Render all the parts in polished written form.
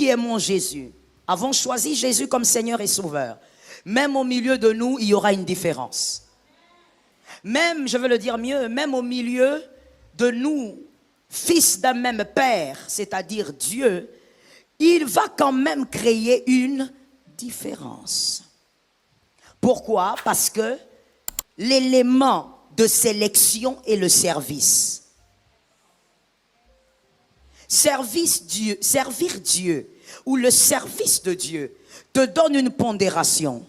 qui aimons Jésus, avons choisi Jésus comme Seigneur et Sauveur, même au milieu de nous, il y aura une différence. Même, je veux le dire mieux, même au milieu de nous, fils d'un même Père, c'est-à-dire Dieu, il va quand même créer une différence. Pourquoi? Parce que l'élément de sélection est le service. Servir Dieu ou le service de Dieu te donne une pondération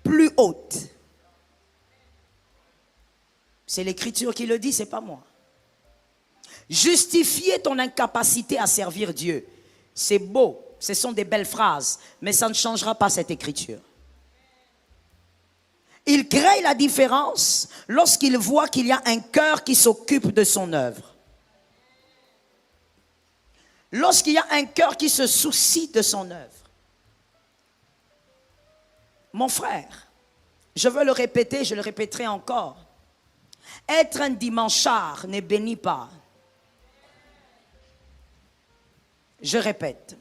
plus haute. C'est l'Écriture qui le dit, c'est pas moi. Justifier ton incapacité à servir Dieu, c'est beau, ce sont des belles phrases, mais ça ne changera pas cette Écriture. Il crée la différence lorsqu'il voit qu'il y a un cœur qui s'occupe de son œuvre. Lorsqu'il y a un cœur qui se soucie de son œuvre. Mon frère, je veux le répéter, je le répéterai encore. Être un dimanchard ne bénit pas. Je répète,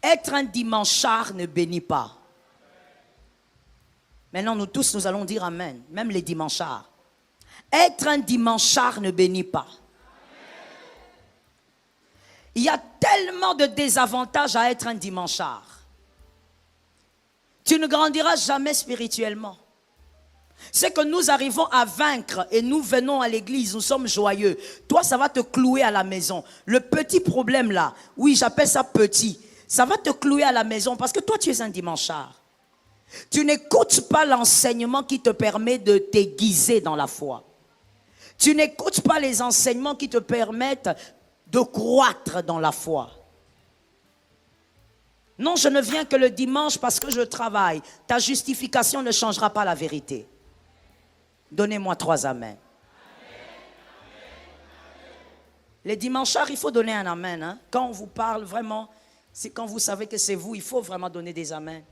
être un dimanchard ne bénit pas. Maintenant, nous tous, nous allons dire amen, même les dimanchards. Être un dimanchard ne bénit pas. Il y a tellement de désavantages à être un dimanchard. Tu ne grandiras jamais spirituellement. C'est que nous arrivons à vaincre et nous venons à l'église, nous sommes joyeux. Toi, ça va te clouer à la maison. Le petit problème là, oui, j'appelle ça petit, ça va te clouer à la maison parce que toi, tu es un dimanchard. Tu n'écoutes pas l'enseignement qui te permet de t'aiguiser dans la foi. Tu n'écoutes pas les enseignements qui te permettent de croître dans la foi. Non, je ne viens que le dimanche parce que je travaille. Ta justification ne changera pas la vérité. Donnez-moi 3 amens. Les dimanchards, il faut donner un amen. Hein? Quand on vous parle vraiment, c'est quand vous savez que c'est vous, il faut vraiment donner des amens.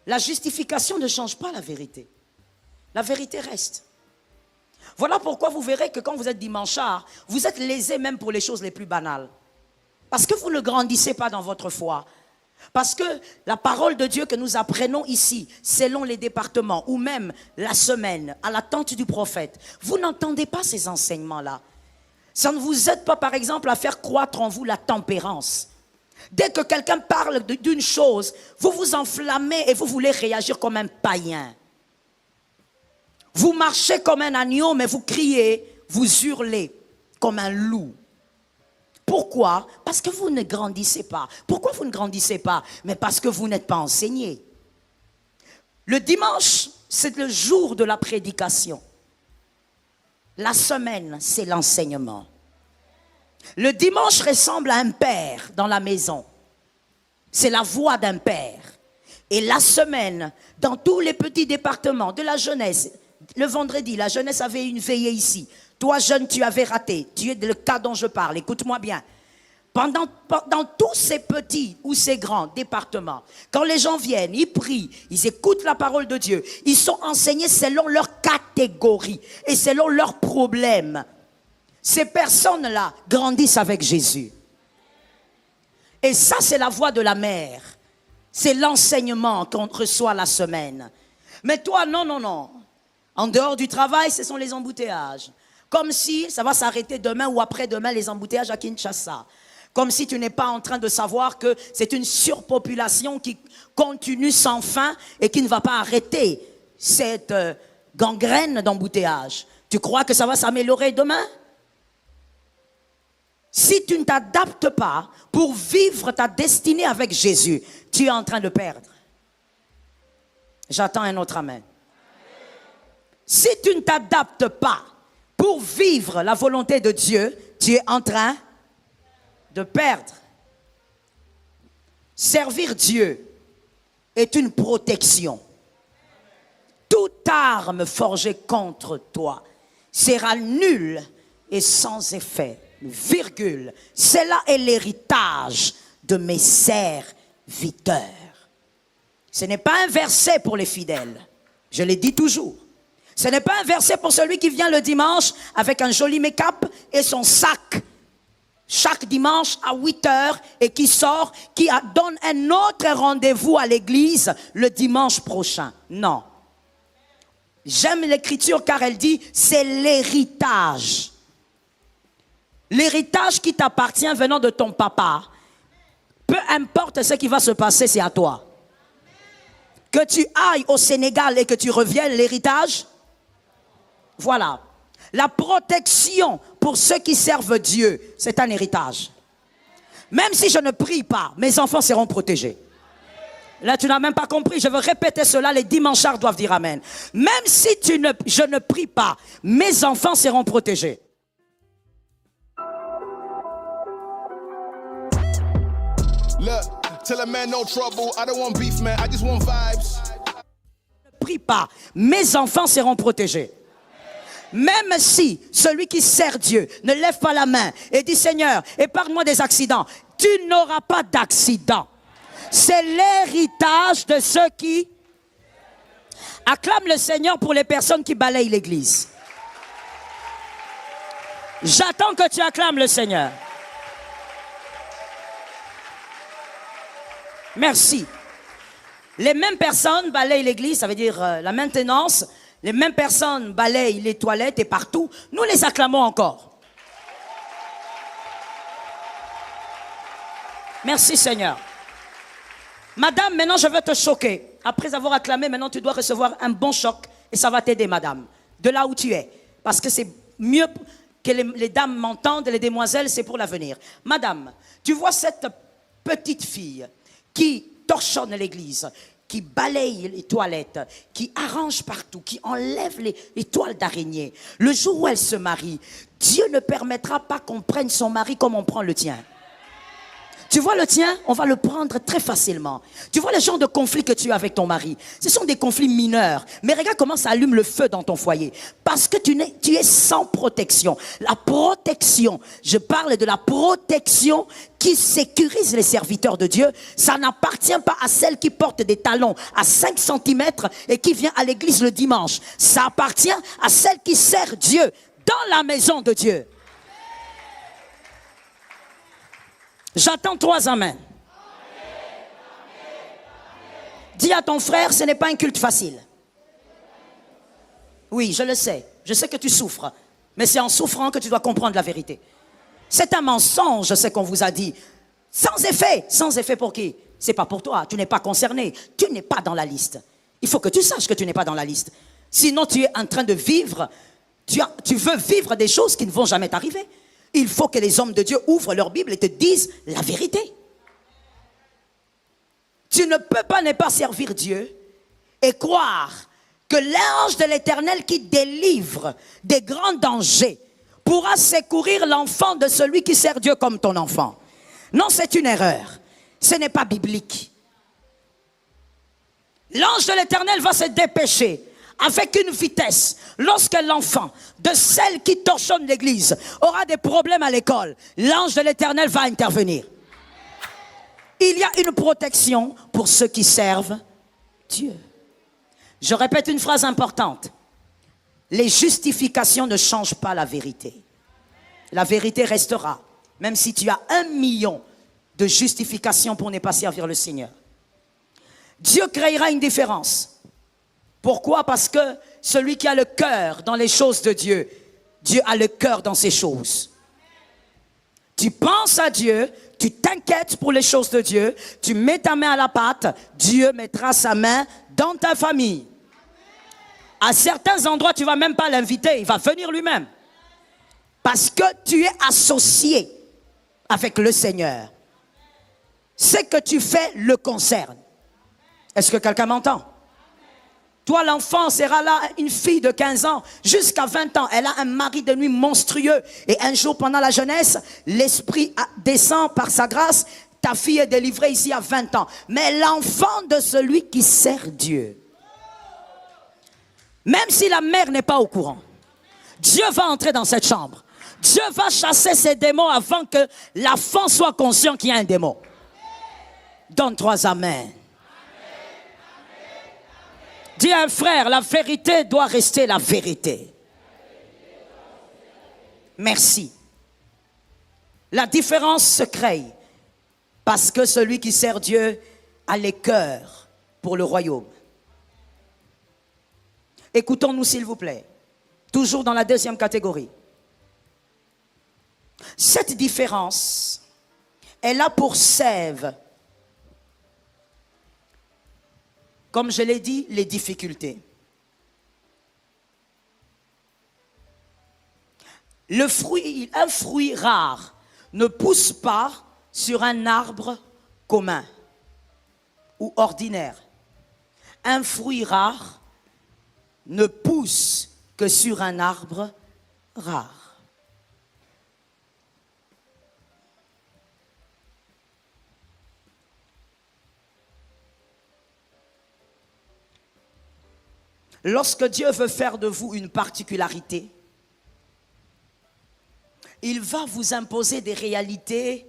La justification ne change pas la vérité. La vérité reste. Voilà pourquoi vous verrez que quand vous êtes dimanchard, vous êtes lésé même pour les choses les plus banales. Parce que vous ne grandissez pas dans votre foi. Parce que la parole de Dieu que nous apprenons ici, selon les départements, ou même la semaine, à la tente du prophète, vous n'entendez pas ces enseignements-là. Ça ne vous aide pas, par exemple, à faire croître en vous la tempérance. Dès que quelqu'un parle d'une chose, vous vous enflammez et vous voulez réagir comme un païen. Vous marchez comme un agneau, mais vous criez, vous hurlez comme un loup. Pourquoi? Parce que vous ne grandissez pas. Pourquoi vous ne grandissez pas? Mais parce que vous n'êtes pas enseigné. Le dimanche, c'est le jour de la prédication. La semaine, c'est l'enseignement. Le dimanche ressemble à un père dans la maison. C'est la voix d'un père. Et la semaine, dans tous les petits départements de la jeunesse, le vendredi, la jeunesse avait une veillée ici. Toi, jeune, tu avais raté. Tu es le cas dont je parle. Écoute-moi bien. Pendant tous ces petits ou ces grands départements, quand les gens viennent, ils prient, ils écoutent la parole de Dieu, ils sont enseignés selon leur catégorie et selon leurs problèmes. Ces personnes-là grandissent avec Jésus. Et ça, c'est la voix de la mère. C'est l'enseignement qu'on reçoit la semaine. Mais toi, non, non, non. En dehors du travail, ce sont les embouteillages. Comme si ça va s'arrêter demain ou après-demain, les embouteillages à Kinshasa. Comme si tu n'es pas en train de savoir que c'est une surpopulation qui continue sans fin et qui ne va pas arrêter cette gangrène d'embouteillage. Tu crois que ça va s'améliorer demain? Si tu ne t'adaptes pas pour vivre ta destinée avec Jésus, tu es en train de perdre. J'attends un autre amen. Si tu ne t'adaptes pas pour vivre la volonté de Dieu, tu es en train de perdre. Servir Dieu est une protection. Toute arme forgée contre toi sera nulle et sans effet. Virgule. Cela est l'héritage de mes serviteurs. Ce n'est pas un verset pour les fidèles. Je l'ai dit toujours. Ce n'est pas un verset pour celui qui vient le dimanche avec un joli make-up et son sac chaque dimanche à 8 heures et qui sort, donne un autre rendez-vous à l'église le dimanche prochain. Non. J'aime l'écriture car elle dit, c'est l'héritage. L'héritage qui t'appartient venant de ton papa, peu importe ce qui va se passer, c'est à toi. Que tu ailles au Sénégal et que tu reviennes, l'héritage, voilà. La protection pour ceux qui servent Dieu, c'est un héritage. Même si je ne prie pas, mes enfants seront protégés. Là, tu n'as même pas compris. Je veux répéter cela. Les dimanchards doivent dire Amen. Même si je ne prie pas, mes enfants seront protégés. Look, tell a man no trouble. I don't want beef, man. I just want vibes. Je ne prie pas, mes enfants seront protégés. Même si celui qui sert Dieu ne lève pas la main et dit Seigneur, épargne-moi des accidents, tu n'auras pas d'accident. C'est l'héritage de ceux qui acclament le Seigneur pour les personnes qui balayent l'église. J'attends que tu acclames le Seigneur. Merci. Les mêmes personnes balayent l'église, ça veut dire la maintenance. Les mêmes personnes balayent les toilettes et partout. Nous les acclamons encore. Merci Seigneur. Madame, maintenant je veux te choquer. Après avoir acclamé, maintenant tu dois recevoir un bon choc. Et ça va t'aider, madame, de là où tu es. Parce que c'est mieux que les dames m'entendent, les demoiselles, c'est pour l'avenir. Madame, tu vois cette petite fille qui torchonne l'église, qui balaye les toilettes, qui arrange partout, qui enlève les toiles d'araignée. Le jour où elle se marie, Dieu ne permettra pas qu'on prenne son mari comme on prend le tien. Tu vois le tien, on va le prendre très facilement. Tu vois le genre de conflit que tu as avec ton mari. Ce sont des conflits mineurs. Mais regarde comment ça allume le feu dans ton foyer. Parce que tu es sans protection. La protection, je parle de la protection qui sécurise les serviteurs de Dieu. Ça n'appartient pas à celle qui porte des talons à 5 cm et qui vient à l'église le dimanche. Ça appartient à celle qui sert Dieu dans la maison de Dieu. J'attends 3 amens. Dis à ton frère, ce n'est pas un culte facile. Oui, je le sais. Je sais que tu souffres. Mais c'est en souffrant que tu dois comprendre la vérité. C'est un mensonge, ce qu'on vous a dit. Sans effet. Sans effet pour qui? C'est pas pour toi. Tu n'es pas concerné. Tu n'es pas dans la liste. Il faut que tu saches que tu n'es pas dans la liste. Sinon, tu es en train de vivre. Tu veux vivre des choses qui ne vont jamais t'arriver. Il faut que les hommes de Dieu ouvrent leur Bible et te disent la vérité. Tu ne peux pas ne pas servir Dieu et croire que l'ange de l'Éternel qui délivre des grands dangers pourra secourir l'enfant de celui qui sert Dieu comme ton enfant. Non, c'est une erreur. Ce n'est pas biblique. L'ange de l'Éternel va se dépêcher avec une vitesse. Lorsque l'enfant de celle qui torchonne l'église aura des problèmes à l'école, l'ange de l'Éternel va intervenir. Il y a une protection pour ceux qui servent Dieu. Je répète une phrase importante. Les justifications ne changent pas la vérité. La vérité restera, même si tu as 1 million de justifications pour ne pas servir le Seigneur. Dieu créera une différence. Pourquoi? Parce que celui qui a le cœur dans les choses de Dieu, Dieu a le cœur dans ses choses. Tu penses à Dieu, tu t'inquiètes pour les choses de Dieu, tu mets ta main à la pâte, Dieu mettra sa main dans ta famille. À certains endroits, tu ne vas même pas l'inviter, il va venir lui-même. Parce que tu es associé avec le Seigneur. Ce que tu fais le concerne. Est-ce que quelqu'un m'entend? Toi, l'enfant sera là, une fille de 15 ans, jusqu'à 20 ans. Elle a un mari de nuit monstrueux. Et un jour, pendant la jeunesse, l'Esprit descend par sa grâce. Ta fille est délivrée ici à 20 ans. Mais l'enfant de celui qui sert Dieu, même si la mère n'est pas au courant, Dieu va entrer dans cette chambre. Dieu va chasser ces démons avant que l'enfant soit conscient qu'il y a un démon. Donne 3 amens. Dis à un frère, la vérité doit rester la vérité. Merci. La différence se crée parce que celui qui sert Dieu a les cœurs pour le royaume. Écoutons-nous s'il vous plaît. Toujours dans la deuxième catégorie. Cette différence, elle a pour sève, comme je l'ai dit, les difficultés. Un fruit rare ne pousse pas sur un arbre commun ou ordinaire. Un fruit rare ne pousse que sur un arbre rare. Lorsque Dieu veut faire de vous une particularité, il va vous imposer des réalités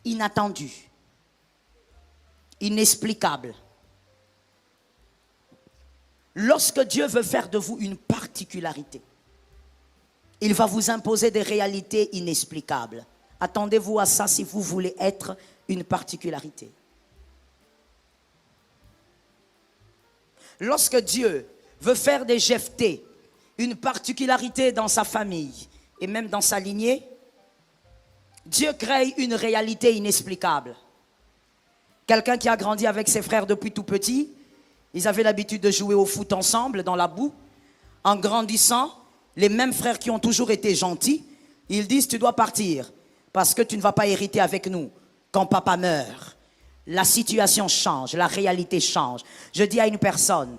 inattendues, inexplicables. Lorsque Dieu veut faire de vous une particularité, il va vous imposer des réalités inexplicables. Attendez-vous à ça si vous voulez être une particularité. Lorsque Dieu veut faire des Jephthé une particularité dans sa famille et même dans sa lignée, Dieu crée une réalité inexplicable. Quelqu'un qui a grandi avec ses frères depuis tout petit, ils avaient l'habitude de jouer au foot ensemble dans la boue. En grandissant, les mêmes frères qui ont toujours été gentils, ils disent tu dois partir parce que tu ne vas pas hériter avec nous quand papa meurt. La situation change, la réalité change. Je dis à une personne,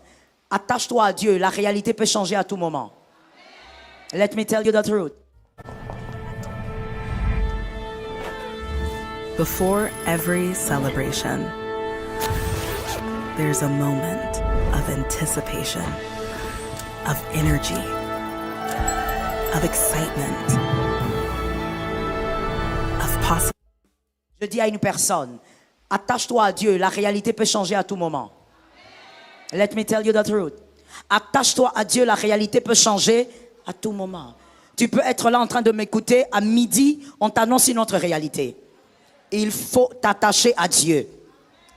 attache-toi à Dieu, la réalité peut changer à tout moment. Let me tell you the truth. Before every celebration, there's a moment of anticipation, of energy, of excitement, of possibility. Je dis à une personne, attache-toi à Dieu, la réalité peut changer à tout moment. Let me tell you the truth. Attache-toi à Dieu, la réalité peut changer à tout moment. Tu peux être là en train de m'écouter, à midi, on t'annonce une autre réalité. Il faut t'attacher à Dieu.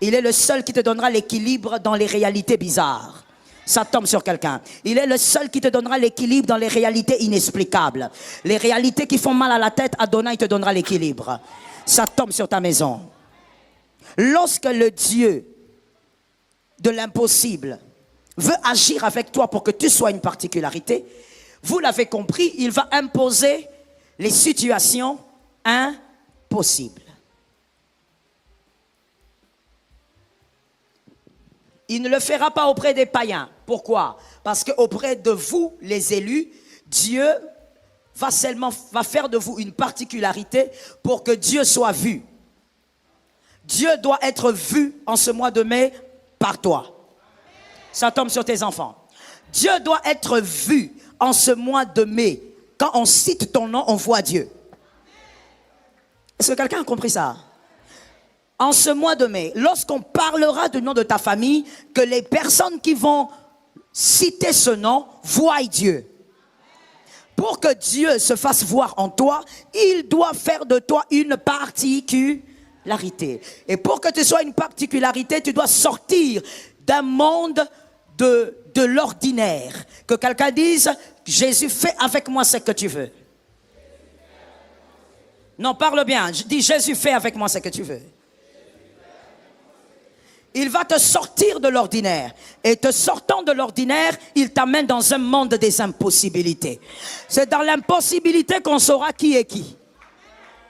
Il est le seul qui te donnera l'équilibre dans les réalités bizarres. Ça tombe sur quelqu'un. Il est le seul qui te donnera l'équilibre dans les réalités inexplicables. Les réalités qui font mal à la tête, Adonai te donnera l'équilibre. Ça tombe sur ta maison. Lorsque le Dieu de l'impossible veut agir avec toi pour que tu sois une particularité, vous l'avez compris, il va imposer les situations impossibles. Il ne le fera pas auprès des païens. Pourquoi? Parce qu'auprès de vous, les élus, Dieu va faire de vous une particularité pour que Dieu soit vu. Dieu doit être vu en ce mois de mai par toi. Ça tombe sur tes enfants. Dieu doit être vu en ce mois de mai. Quand on cite ton nom, on voit Dieu. Est-ce que quelqu'un a compris ça? En ce mois de mai, lorsqu'on parlera du nom de ta famille, que les personnes qui vont citer ce nom voient Dieu. Pour que Dieu se fasse voir en toi, il doit faire de toi une particularité. Et pour que tu sois une particularité, tu dois sortir d'un monde de l'ordinaire. Que quelqu'un dise, Jésus, fais avec moi ce que tu veux. Non, parle bien. Je dis, Jésus, fais avec moi ce que tu veux. Il va te sortir de l'ordinaire. Et te sortant de l'ordinaire, il t'amène dans un monde des impossibilités. C'est dans l'impossibilité qu'on saura qui est qui.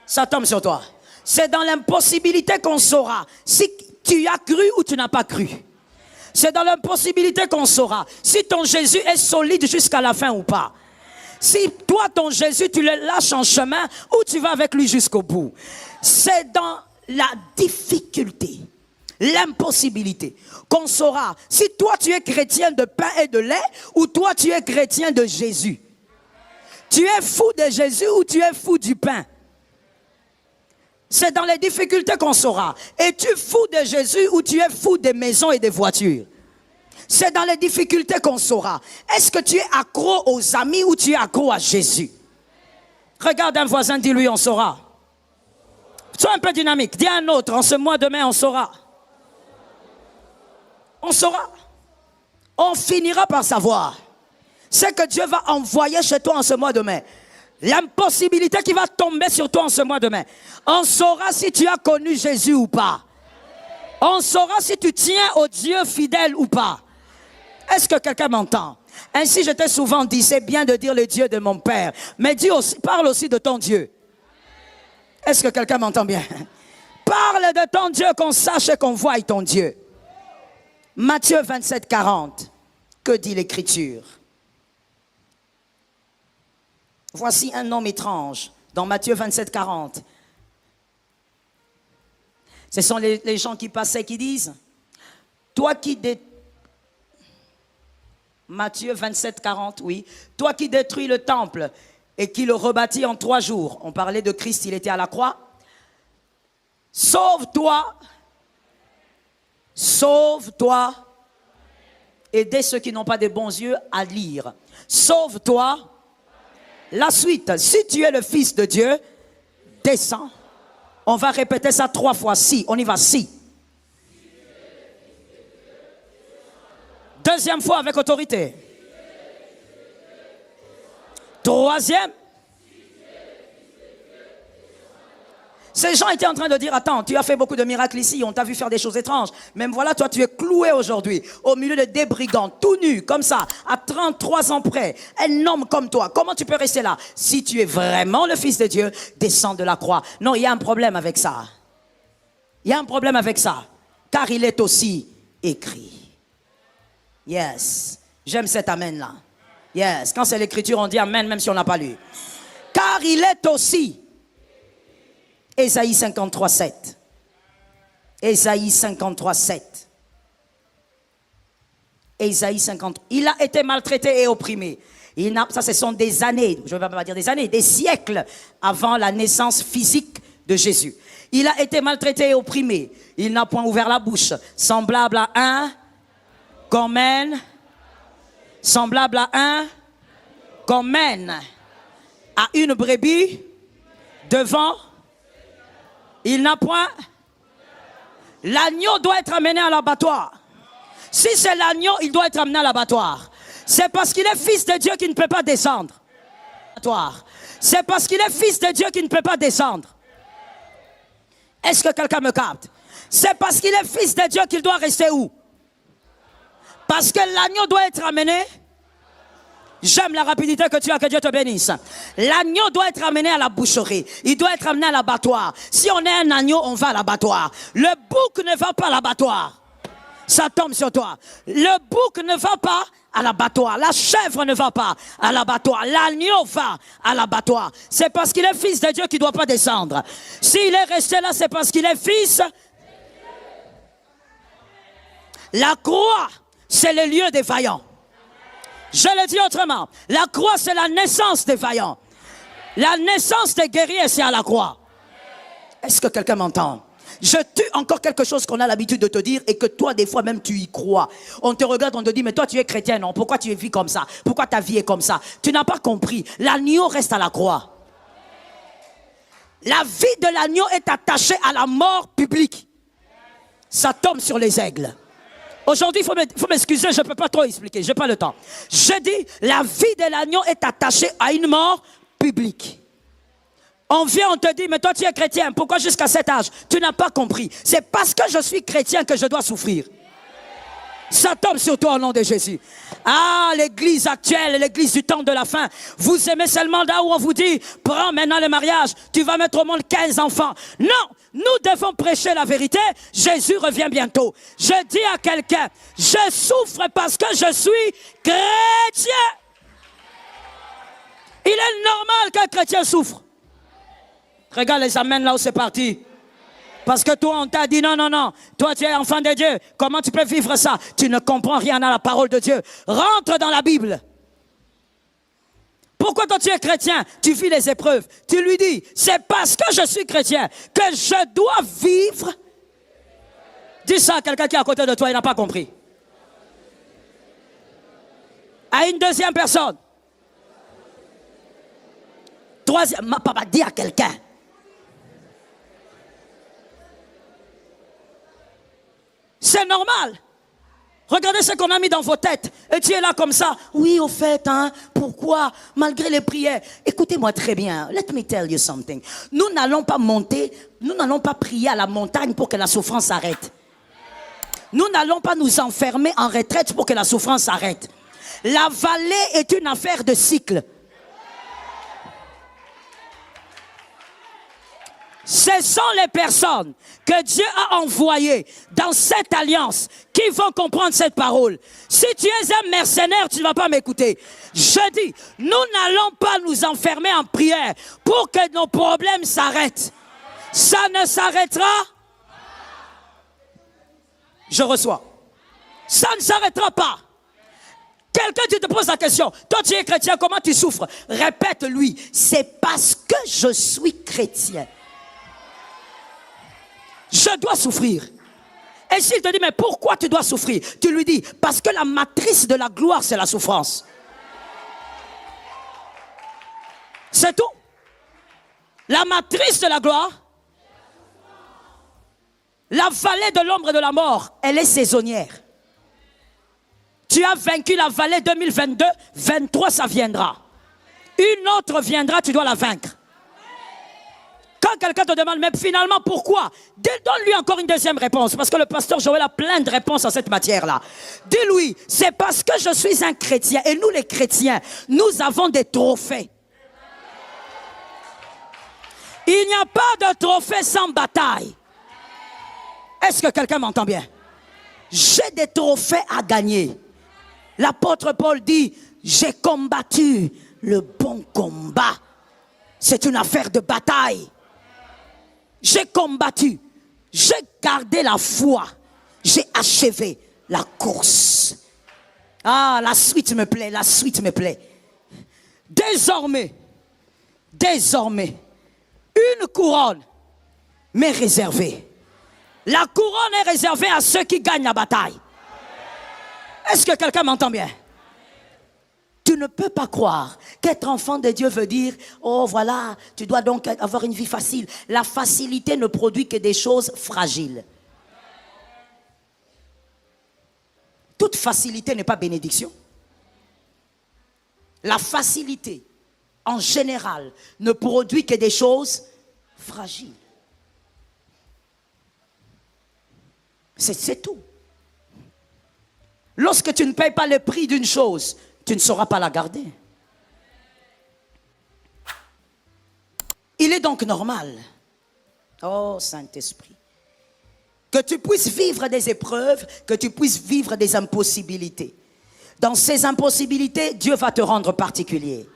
Ça tombe sur toi. C'est dans l'impossibilité qu'on saura si tu as cru ou tu n'as pas cru. C'est dans l'impossibilité qu'on saura si ton Jésus est solide jusqu'à la fin ou pas. Si toi, ton Jésus, tu le lâches en chemin ou tu vas avec lui jusqu'au bout. C'est dans la difficulté, l'impossibilité qu'on saura si toi tu es chrétien de pain et de lait ou toi tu es chrétien de Jésus. Tu es fou de Jésus ou tu es fou du pain. C'est dans les difficultés qu'on saura. Es-tu fou de Jésus ou tu es fou des maisons et des voitures? C'est dans les difficultés qu'on saura. Est-ce que tu es accro aux amis ou tu es accro à Jésus? Regarde un voisin, dis-lui, on saura. Sois un peu dynamique. Dis à un autre, en ce mois de mai, on saura. On saura. On finira par savoir. C'est que Dieu va envoyer chez toi en ce mois de mai. L'impossibilité qui va tomber sur toi en ce mois de mai. On saura si tu as connu Jésus ou pas. On saura si tu tiens au Dieu fidèle ou pas. Est-ce que quelqu'un m'entend? Ainsi, je t'ai souvent dit, c'est bien de dire le Dieu de mon Père. Mais dis aussi, parle aussi de ton Dieu. Est-ce que quelqu'un m'entend bien? Parle de ton Dieu, qu'on sache et qu'on voie ton Dieu. Matthieu 27, 40. Que dit l'Écriture? Voici un homme étrange dans Matthieu 27, 40. Ce sont les gens qui passaient qui disent, toi qui Matthieu 27, 40, oui. Toi qui détruis le temple et qui le rebâtis en 3 jours. On parlait de Christ, il était à la croix. Sauve-toi. Sauve-toi. Aidez ceux qui n'ont pas de bons yeux à lire. Sauve-toi. La suite, si tu es le Fils de Dieu, descends. On va répéter ça 3 fois. Si, on y va, si. Deuxième fois avec autorité. Troisième. Ces gens étaient en train de dire, attends, tu as fait beaucoup de miracles ici, on t'a vu faire des choses étranges. Même voilà, toi, tu es cloué aujourd'hui, au milieu de des brigands, tout nu, comme ça, à 33 ans près. Un homme comme toi, comment tu peux rester là? Si tu es vraiment le Fils de Dieu, descends de la croix. Non, il y a un problème avec ça. Il y a un problème avec ça. Car il est aussi écrit. Yes. J'aime cet amen-là. Yes. Quand c'est l'écriture, on dit amen, même si on n'a pas lu. Car il est aussi. Ésaïe 53, 7. Ésaïe 53, 7. Ésaïe 53. Il a été maltraité et opprimé. Ça, ce sont des années, je ne vais pas dire des années, des siècles avant la naissance physique de Jésus. Il a été maltraité et opprimé. Il n'a point ouvert la bouche. Semblable à un qu'on mène. Semblable à un qu'on mène à une brebis devant. Il n'a point. L'agneau doit être amené à l'abattoir. Si c'est l'agneau, il doit être amené à l'abattoir. C'est parce qu'il est fils de Dieu qu'il ne peut pas descendre. C'est parce qu'il est fils de Dieu qu'il ne peut pas descendre. Est-ce que quelqu'un me capte? C'est parce qu'il est fils de Dieu qu'il doit rester où? Parce que l'agneau doit être amené. J'aime la rapidité que tu as, que Dieu te bénisse. L'agneau doit être amené à la boucherie. Il doit être amené à l'abattoir. Si on est un agneau, on va à l'abattoir. Le bouc ne va pas à l'abattoir. Ça tombe sur toi. Le bouc ne va pas à l'abattoir. La chèvre ne va pas à l'abattoir. L'agneau va à l'abattoir. C'est parce qu'il est fils de Dieu qu'il ne doit pas descendre. S'il est resté là, c'est parce qu'il est fils. La croix, c'est le lieu des vaillants. Je le dis autrement. La croix, c'est la naissance des vaillants. La naissance des guerriers, c'est à la croix. Est-ce que quelqu'un m'entend? Je tue encore quelque chose qu'on a l'habitude de te dire et que toi, des fois même, tu y crois. On te regarde, on te dit, mais toi, tu es chrétien, non? Pourquoi tu vis comme ça? Pourquoi ta vie est comme ça? Tu n'as pas compris. L'agneau reste à la croix. La vie de l'agneau est attachée à la mort publique. Ça tombe sur les aigles. Aujourd'hui, il faut m'excuser, je ne peux pas trop expliquer, je n'ai pas le temps. Je dis, la vie de l'agneau est attachée à une mort publique. On vient, on te dit, mais toi tu es chrétien, pourquoi jusqu'à cet âge? Tu n'as pas compris. C'est parce que je suis chrétien que je dois souffrir. Ça tombe sur toi au nom de Jésus. Ah, l'église actuelle, l'église du temps de la fin. Vous aimez seulement là où on vous dit, prends maintenant le mariage, tu vas mettre au monde 15 enfants. Non, nous devons prêcher la vérité. Jésus revient bientôt. Je dis à quelqu'un, je souffre parce que je suis chrétien. Il est normal qu'un chrétien souffre. Regarde les amens là où c'est parti. Parce que toi, on t'a dit non, non, non. Toi, tu es enfant de Dieu. Comment tu peux vivre ça? Tu ne comprends rien à la parole de Dieu. Rentre dans la Bible. Pourquoi quand tu es chrétien, tu vis les épreuves? Tu lui dis, c'est parce que je suis chrétien que je dois vivre. Dis ça à quelqu'un qui est à côté de toi, il n'a pas compris. À une deuxième personne. troisième, ma papa dit à quelqu'un. C'est normal. Regardez ce qu'on a mis dans vos têtes. Et tu es là comme ça. Oui, au fait, hein, pourquoi? Malgré les prières. Écoutez-moi très bien. Let me tell you something. Nous n'allons pas monter, nous n'allons pas prier à la montagne pour que la souffrance s'arrête. Nous n'allons pas nous enfermer en retraite pour que la souffrance s'arrête. La vallée est une affaire de cycle. Ce sont les personnes que Dieu a envoyées dans cette alliance qui vont comprendre cette parole. Si tu es un mercenaire, tu ne vas pas m'écouter. Je dis, nous n'allons pas nous enfermer en prière pour que nos problèmes s'arrêtent. Ça ne s'arrêtera. Je reçois. Ça ne s'arrêtera pas. Quelqu'un, tu te poses la question. Toi, tu es chrétien, comment tu souffres? Répète-lui. C'est parce que je suis chrétien. Je dois souffrir. Et s'il te dit, mais pourquoi tu dois souffrir? Tu lui dis, parce que la matrice de la gloire, c'est la souffrance. C'est tout. La matrice de la gloire, la vallée de l'ombre et de la mort, elle est saisonnière. Tu as vaincu la vallée 2022, 23 ça viendra. Une autre viendra, tu dois la vaincre. Quand quelqu'un te demande, mais finalement, pourquoi? Donne-lui encore une deuxième réponse, parce que le pasteur Joël a plein de réponses à cette matière-là. Dis-lui, c'est parce que je suis un chrétien, et nous les chrétiens, nous avons des trophées. Il n'y a pas de trophée sans bataille. Est-ce que quelqu'un m'entend bien? J'ai des trophées à gagner. L'apôtre Paul dit, j'ai combattu le bon combat. C'est une affaire de bataille. J'ai combattu, j'ai gardé la foi, j'ai achevé la course. Ah, la suite me plaît, la suite me plaît. Désormais, une couronne m'est réservée. La couronne est réservée à ceux qui gagnent la bataille. Est-ce que quelqu'un m'entend bien? Tu ne peux pas croire qu'être enfant de Dieu veut dire, oh voilà, tu dois donc avoir une vie facile. La facilité ne produit que des choses fragiles. Toute facilité n'est pas bénédiction. La facilité, en général, ne produit que des choses fragiles. C'est tout. Lorsque tu ne payes pas le prix d'une chose, tu ne sauras pas la garder. Il est donc normal, oh Saint-Esprit, que tu puisses vivre des épreuves, que tu puisses vivre des impossibilités. Dans ces impossibilités, Dieu va te rendre particulier.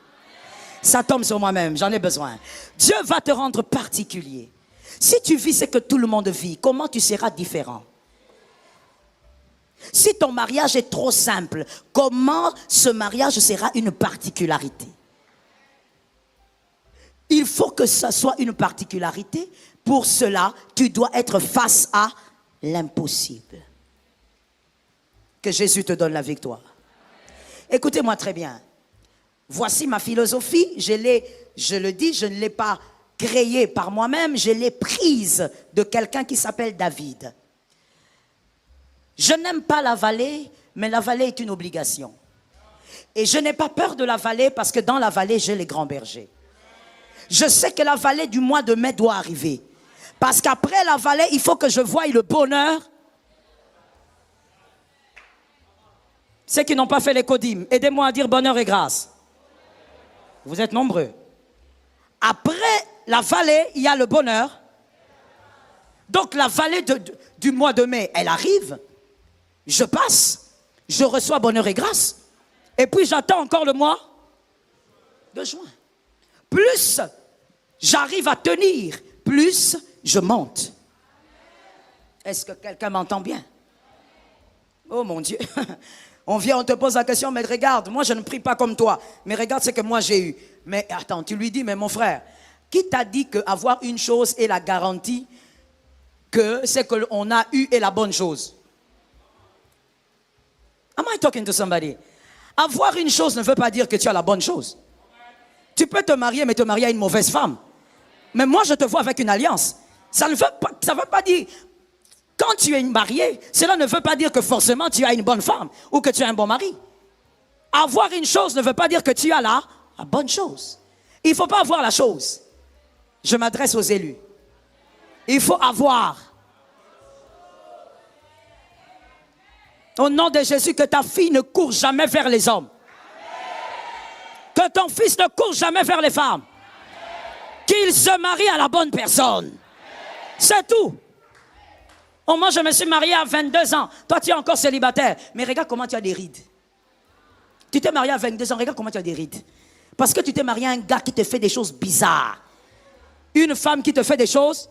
Ça tombe sur moi-même, j'en ai besoin. Dieu va te rendre particulier. Si tu vis ce que tout le monde vit, comment tu seras différent? Si ton mariage est trop simple, comment ce mariage sera une particularité? Il faut que ça soit une particularité. Pour cela, tu dois être face à l'impossible. Que Jésus te donne la victoire. Écoutez-moi très bien. Voici ma philosophie. Je le dis, je ne l'ai pas créée par moi-même. Je l'ai prise de quelqu'un qui s'appelle David. Je n'aime pas la vallée, mais la vallée est une obligation. Et je n'ai pas peur de la vallée parce que dans la vallée, j'ai les grands bergers. Je sais que la vallée du mois de mai doit arriver. Parce qu'après la vallée, il faut que je voie le bonheur. Ceux qui n'ont pas fait les codymes, aidez-moi à dire bonheur et grâce. Vous êtes nombreux. Après la vallée, il y a le bonheur. Donc la vallée du mois de mai, elle arrive. Je passe, je reçois bonheur et grâce. Et puis j'attends encore le mois de juin. Plus j'arrive à tenir, plus je monte. Est-ce que quelqu'un m'entend bien? Oh mon Dieu. On vient, on te pose la question, mais regarde, moi je ne prie pas comme toi. Mais regarde ce que moi j'ai eu. Mais attends, tu lui dis, mais mon frère, qui t'a dit qu'avoir une chose est la garantie que ce qu'on a eu est la bonne chose? Am I talking to somebody? Avoir une chose ne veut pas dire que tu as la bonne chose. Tu peux te marier, mais te marier à une mauvaise femme. Mais moi, je te vois avec une alliance. Ça ne veut pas dire... Quand tu es marié, cela ne veut pas dire que forcément tu as une bonne femme ou que tu as un bon mari. Avoir une chose ne veut pas dire que tu as la bonne chose. Il ne faut pas avoir la chose. Je m'adresse aux élus. Il faut avoir. Au nom de Jésus, que ta fille ne court jamais vers les hommes. Que ton fils ne court jamais vers les femmes. Qu'il se marie à la bonne personne. C'est tout. Oh, moi, je me suis marié à 22 ans. Toi, tu es encore célibataire. Mais regarde comment tu as des rides. Tu t'es marié à 22 ans, regarde comment tu as des rides. Parce que tu t'es marié à un gars qui te fait des choses bizarres. Une femme qui te fait des choses.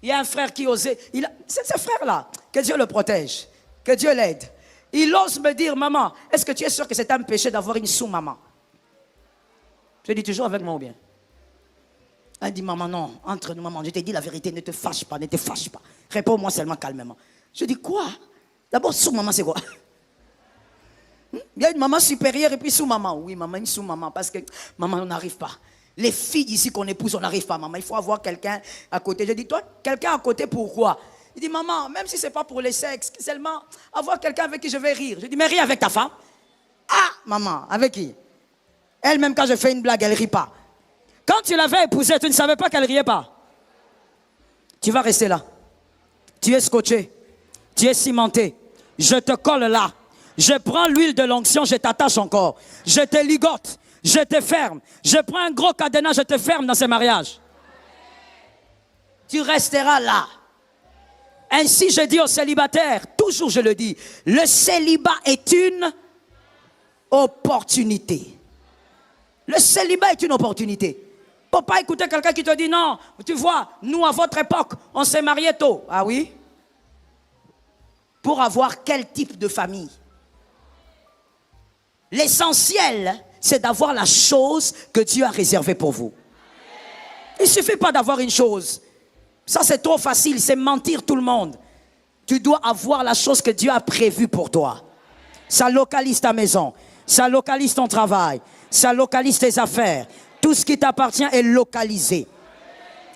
Il y a un frère qui osait. C'est ce frère-là. Que Dieu le protège. Que Dieu l'aide. Il ose me dire, maman, est-ce que tu es sûr que c'est un péché d'avoir une sous-maman? Je dis toujours avec moi ou bien? Elle dit, maman, non, entre nous, maman, je t'ai dit la vérité, ne te fâche pas, ne te fâche pas. Réponds-moi seulement calmement. Je dis, quoi? D'abord, sous-maman, c'est quoi? Il y a une maman supérieure et puis sous-maman. Oui, maman, une sous-maman, parce que, maman, on n'arrive pas. Les filles ici qu'on épouse, on n'arrive pas, maman. Il faut avoir quelqu'un à côté. Je dis, toi, quelqu'un à côté, pourquoi? Il dit, maman, même si ce n'est pas pour les sexes, seulement avoir quelqu'un avec qui je vais rire. Je dis, mais ris avec ta femme. Ah, maman, avec qui? Elle-même, quand je fais une blague, elle ne rit pas. Quand tu l'avais épousée, tu ne savais pas qu'elle ne riait pas. Tu vas rester là. Tu es scotché. Tu es cimenté. Je te colle là. Je prends l'huile de l'onction, je t'attache encore. Je te ligote. Je te ferme. Je prends un gros cadenas, je te ferme dans ce mariage. Tu resteras là. Ainsi, je dis aux célibataires, toujours je le dis, le célibat est une opportunité. Le célibat est une opportunité. Il ne faut pas écouter quelqu'un qui te dit non, tu vois, nous à votre époque, on s'est mariés tôt. Ah oui? Pour avoir quel type de famille? L'essentiel, c'est d'avoir la chose que Dieu a réservée pour vous. Il ne suffit pas d'avoir une chose. Ça, c'est trop facile, c'est mentir tout le monde. Tu dois avoir la chose que Dieu a prévue pour toi. Ça localise ta maison, ça localise ton travail, ça localise tes affaires. Tout ce qui t'appartient est localisé.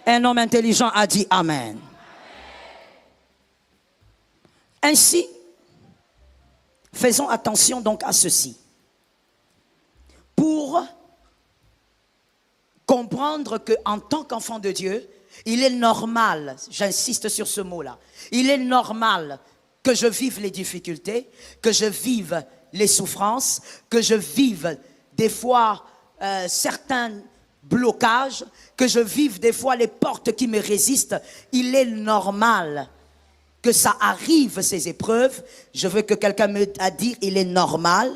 Un homme intelligent a dit Amen. Ainsi, faisons attention donc à ceci. Pour comprendre qu'en tant qu'enfant de Dieu, il est normal, j'insiste sur ce mot-là, il est normal que je vive les difficultés, que je vive les souffrances, que je vive des fois certains blocages, que je vive des fois les portes qui me résistent. Il est normal que ça arrive, ces épreuves. Je veux que quelqu'un me dise, il est normal.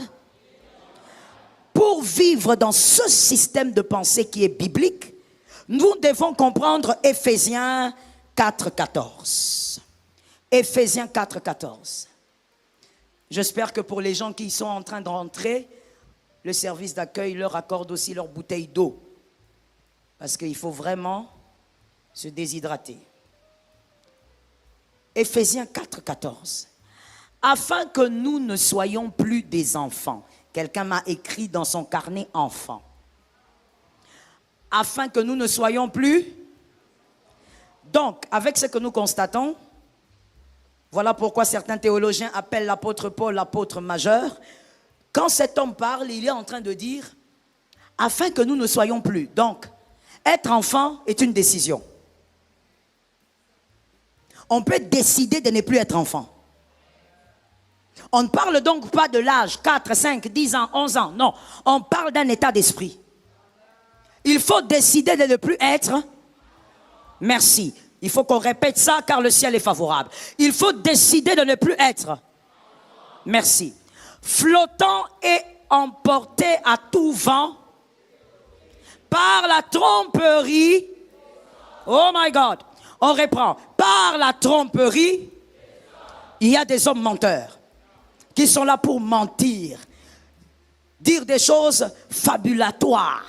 Pour vivre dans ce système de pensée qui est biblique, nous devons comprendre Éphésiens 4,14. Éphésiens 4,14. J'espère que pour les gens qui sont en train de rentrer, le service d'accueil leur accorde aussi leur bouteille d'eau. Parce qu'il faut vraiment se déshydrater. Éphésiens 4,14. Afin que nous ne soyons plus des enfants. Quelqu'un m'a écrit dans son carnet enfant. Afin que nous ne soyons plus. Donc, avec ce que nous constatons, voilà pourquoi certains théologiens appellent l'apôtre Paul l'apôtre majeur. Quand cet homme parle, il est en train de dire, afin que nous ne soyons plus. Donc, être enfant est une décision. On peut décider de ne plus être enfant. On ne parle donc pas de l'âge, 4, 5, 10 ans, 11 ans. Non, on parle d'un état d'esprit. Il faut décider de ne plus être. Merci. Il faut qu'on répète ça car le ciel est favorable. Il faut décider de ne plus être. Merci. Flottant et emporté à tout vent par la tromperie. Oh my God. On reprend. Par la tromperie, il y a des hommes menteurs qui sont là pour mentir, dire des choses fabulatoires,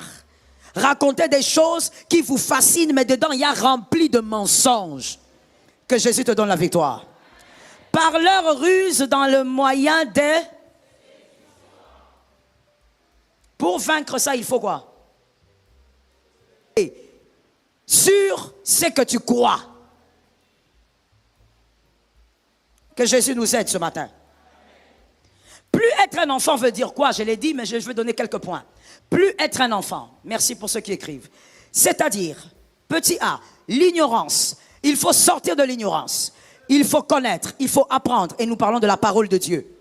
raconter des choses qui vous fascinent, mais dedans il y a rempli de mensonges. Que Jésus te donne la victoire. Par leur ruse dans le moyen des... Pour vaincre ça, il faut quoi? Et sur ce que tu crois. Que Jésus nous aide ce matin. Plus être un enfant veut dire quoi? Je l'ai dit, mais je vais donner quelques points. Plus être un enfant, merci pour ceux qui écrivent. C'est-à-dire, petit a, l'ignorance. Il faut sortir de l'ignorance. Il faut connaître, il faut apprendre. Et nous parlons de la parole de Dieu.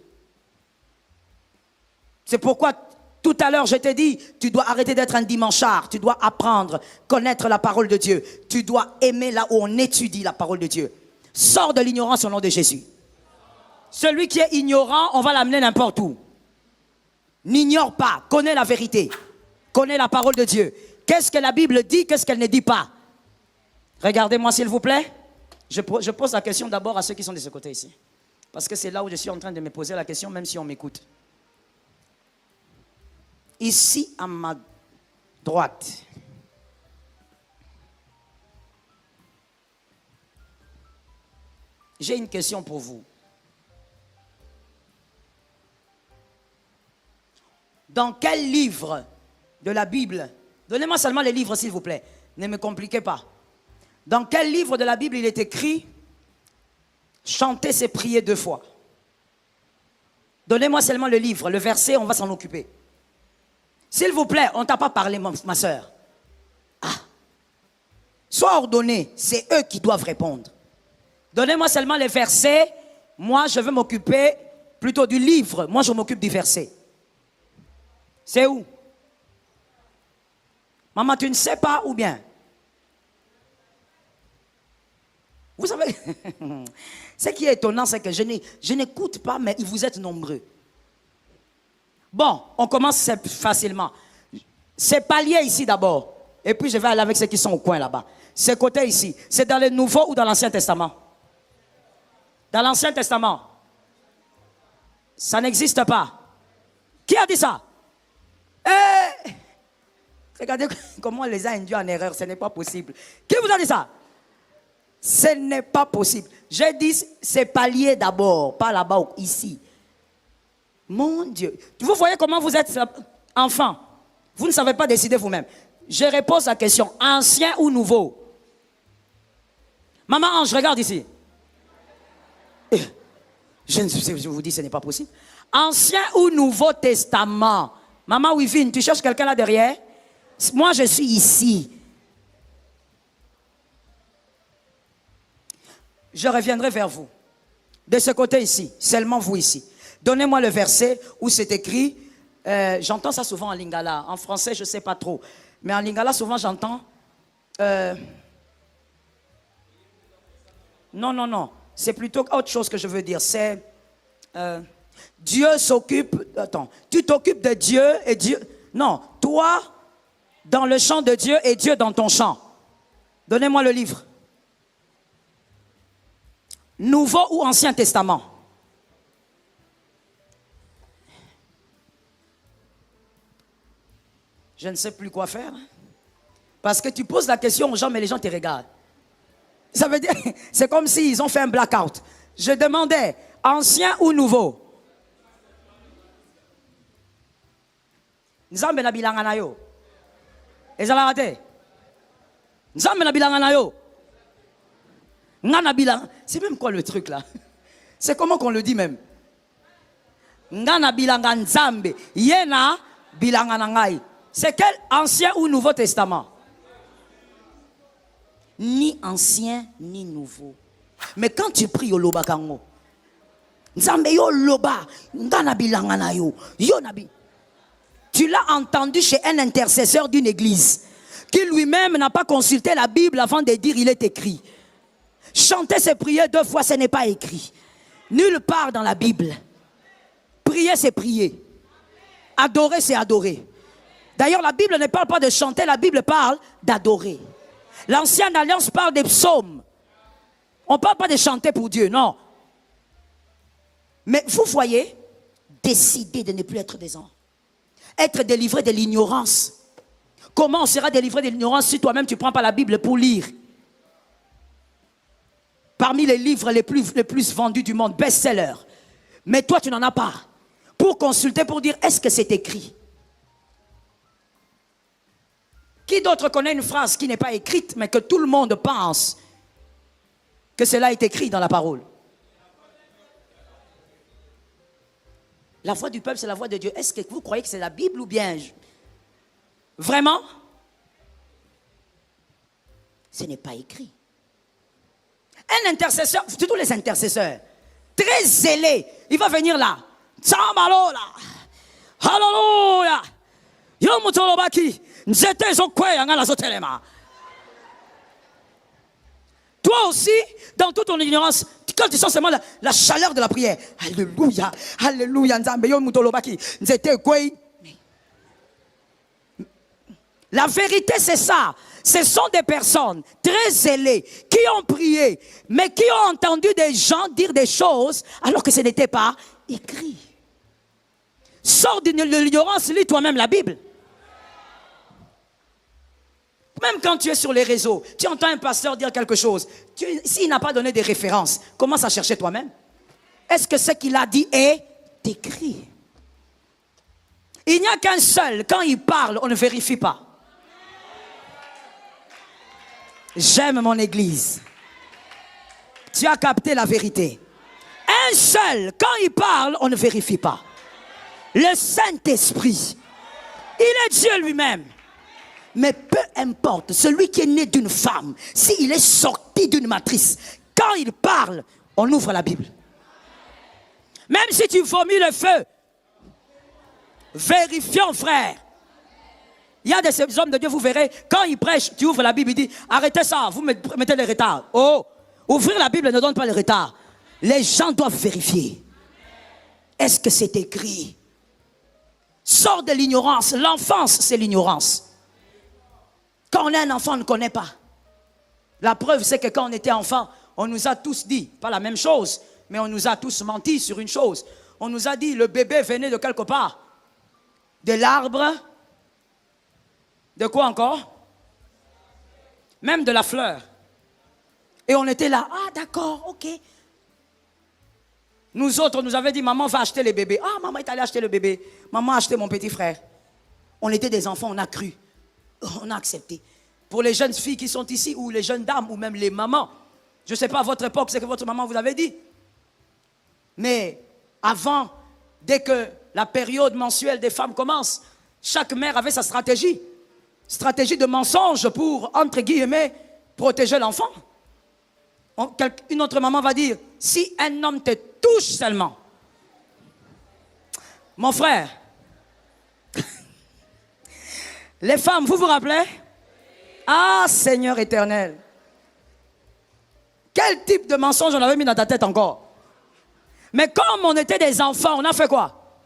C'est pourquoi tout à l'heure je t'ai dit, tu dois arrêter d'être un dimanchard. Tu dois apprendre, connaître la parole de Dieu. Tu dois aimer là où on étudie la parole de Dieu. Sors de l'ignorance au nom de Jésus. Celui qui est ignorant, on va l'amener n'importe où. N'ignore pas, connais la vérité. Connais la parole de Dieu. Qu'est-ce que la Bible dit, qu'est-ce qu'elle ne dit pas? Regardez-moi s'il vous plaît. Je pose la question d'abord à ceux qui sont de ce côté ici. Parce que c'est là où je suis en train de me poser la question, même si on m'écoute. Ici, à ma droite, j'ai une question pour vous. Dans quel livre de la Bible, donnez-moi seulement les livres s'il vous plaît, ne me compliquez pas. Dans quel livre de la Bible il est écrit « Chanter, c'est prier 2 fois ». Donnez-moi seulement le livre, le verset, on va s'en occuper. S'il vous plaît, on ne t'a pas parlé, ma soeur. Ah. Sois ordonné, c'est eux qui doivent répondre. Donnez-moi seulement les versets, moi je veux m'occuper plutôt du livre, moi je m'occupe du verset. C'est où? Maman, tu ne sais pas ou bien? Vous savez, ce qui est étonnant, c'est que je n'écoute pas, mais vous êtes nombreux. Bon, on commence facilement. C'est palier ici d'abord. Et puis je vais aller avec ceux qui sont au coin là-bas. Ce côté ici, c'est dans le Nouveau ou dans l'Ancien Testament? Dans l'Ancien Testament. Ça n'existe pas. Qui a dit ça? Regardez comment on les a induits en erreur. Ce n'est pas possible. Qui vous a dit ça? Ce n'est pas possible. J'ai dit c'est palier d'abord, pas là-bas, ici. Mon Dieu. Vous voyez comment vous êtes enfant. Vous ne savez pas décider vous-même. Je repose la question. Ancien ou nouveau? Maman Ange, regarde ici. Je vous dis, ce n'est pas possible. Ancien ou Nouveau Testament? Maman Wivine, tu cherches quelqu'un là derrière? Moi, je suis ici. Je reviendrai vers vous. De ce côté ici, seulement vous ici. Donnez-moi le verset où c'est écrit. J'entends ça souvent en lingala. En français, je ne sais pas trop. Mais en lingala, souvent, j'entends... Non. C'est plutôt autre chose que je veux dire. C'est... Dieu s'occupe... Attends. Tu t'occupes de Dieu et Dieu... Non. Toi, dans le champ de Dieu et Dieu dans ton champ. Donnez-moi le livre. Nouveau ou Ancien Testament? Je ne sais plus quoi faire. Parce que tu poses la question aux gens, mais les gens te regardent. Ça veut dire, c'est comme s'ils ont fait un blackout. Je demandais, ancien ou nouveau? Nzambe na bilanga na yo. Ezala raté. Nzambe na bilanga na yo. Ngana bilanga. C'est même quoi le truc là? C'est comment qu'on le dit même? Ngana bilanga nzambe. Yena bilanga na ngai. C'est quel Ancien ou Nouveau Testament? Ni ancien, ni nouveau. Mais quand tu pries au loba kango, nzambe yo loba, ngana bilanga na yo, yo nabi. Tu l'as entendu chez un intercesseur d'une église qui lui-même n'a pas consulté la Bible avant de dire il est écrit. Chanter c'est prier 2 fois, ce n'est pas écrit. Nulle part dans la Bible. Prier c'est prier. Adorer c'est adorer. D'ailleurs la Bible ne parle pas de chanter, la Bible parle d'adorer. L'ancienne alliance parle des psaumes. On ne parle pas de chanter pour Dieu, non. Mais vous voyez, décider de ne plus être des enfants. Être délivré de l'ignorance. Comment on sera délivré de l'ignorance si toi-même tu ne prends pas la Bible pour lire? Parmi les livres les plus vendus du monde, best-sellers. Mais toi tu n'en as pas. Pour consulter, pour dire est-ce que c'est écrit? Qui d'autre connaît une phrase qui n'est pas écrite, mais que tout le monde pense que cela est écrit dans la parole? La voix du peuple, c'est la voix de Dieu. Est-ce que vous croyez que c'est la Bible ou bien? Vraiment? Ce n'est pas écrit. Un intercesseur, tous les intercesseurs, très zélé, il va venir là. Tsambalola. Hallelujah. Yomutolobaki. Nzete zokwe yangala zotelema. Toi aussi, dans toute ton ignorance, quand tu sens seulement la chaleur de la prière, Alléluia, Alléluia, Nzambe yomutolobaki. Nzete kwe. La vérité, c'est ça. Ce sont des personnes très zélées qui ont prié, mais qui ont entendu des gens dire des choses alors que ce n'était pas écrit. Sors de l'ignorance, lis toi-même la Bible. Même quand tu es sur les réseaux, tu entends un pasteur dire quelque chose. S'il n'a pas donné des références, commence à chercher toi-même. Est-ce que ce qu'il a dit est écrit? Il n'y a qu'un seul. Quand il parle, on ne vérifie pas. J'aime mon église. Tu as capté la vérité. Un seul, quand il parle, on ne vérifie pas. Le Saint-Esprit, il est Dieu lui-même. Mais peu importe, celui qui est né d'une femme, s'il est sorti d'une matrice, quand il parle, on ouvre la Bible. Même si tu vomis le feu, vérifions, frère. Il y a des hommes de Dieu, vous verrez, quand ils prêchent, tu ouvres la Bible, il dit, arrêtez ça, vous mettez les retards. Oh, ouvrir la Bible ne donne pas les retards. Les gens doivent vérifier. Est-ce que c'est écrit? Sors de l'ignorance. L'enfance, c'est l'ignorance. Quand on est un enfant, on ne connaît pas. La preuve, c'est que quand on était enfant, on nous a tous dit, pas la même chose, mais on nous a tous menti sur une chose. On nous a dit, le bébé venait de quelque part. De l'arbre. De quoi encore? Même de la fleur. Et on était là, ah d'accord, ok. Nous autres, on nous avait dit, maman va acheter les bébés. Ah, maman est allée acheter le bébé. Maman a acheté mon petit frère. On était des enfants, on a cru. On a accepté. Pour les jeunes filles qui sont ici, ou les jeunes dames, ou même les mamans, je ne sais pas à votre époque, c'est que votre maman vous avait dit. Mais avant, dès que la période mensuelle des femmes commence, chaque mère avait sa stratégie. Stratégie de mensonge pour, entre guillemets, protéger l'enfant. Une autre maman va dire, si un homme te touche seulement, mon frère, les femmes, vous vous rappelez? Ah, Seigneur éternel. Quel type de mensonge on avait mis dans ta tête encore? Mais comme on était des enfants, on a fait quoi?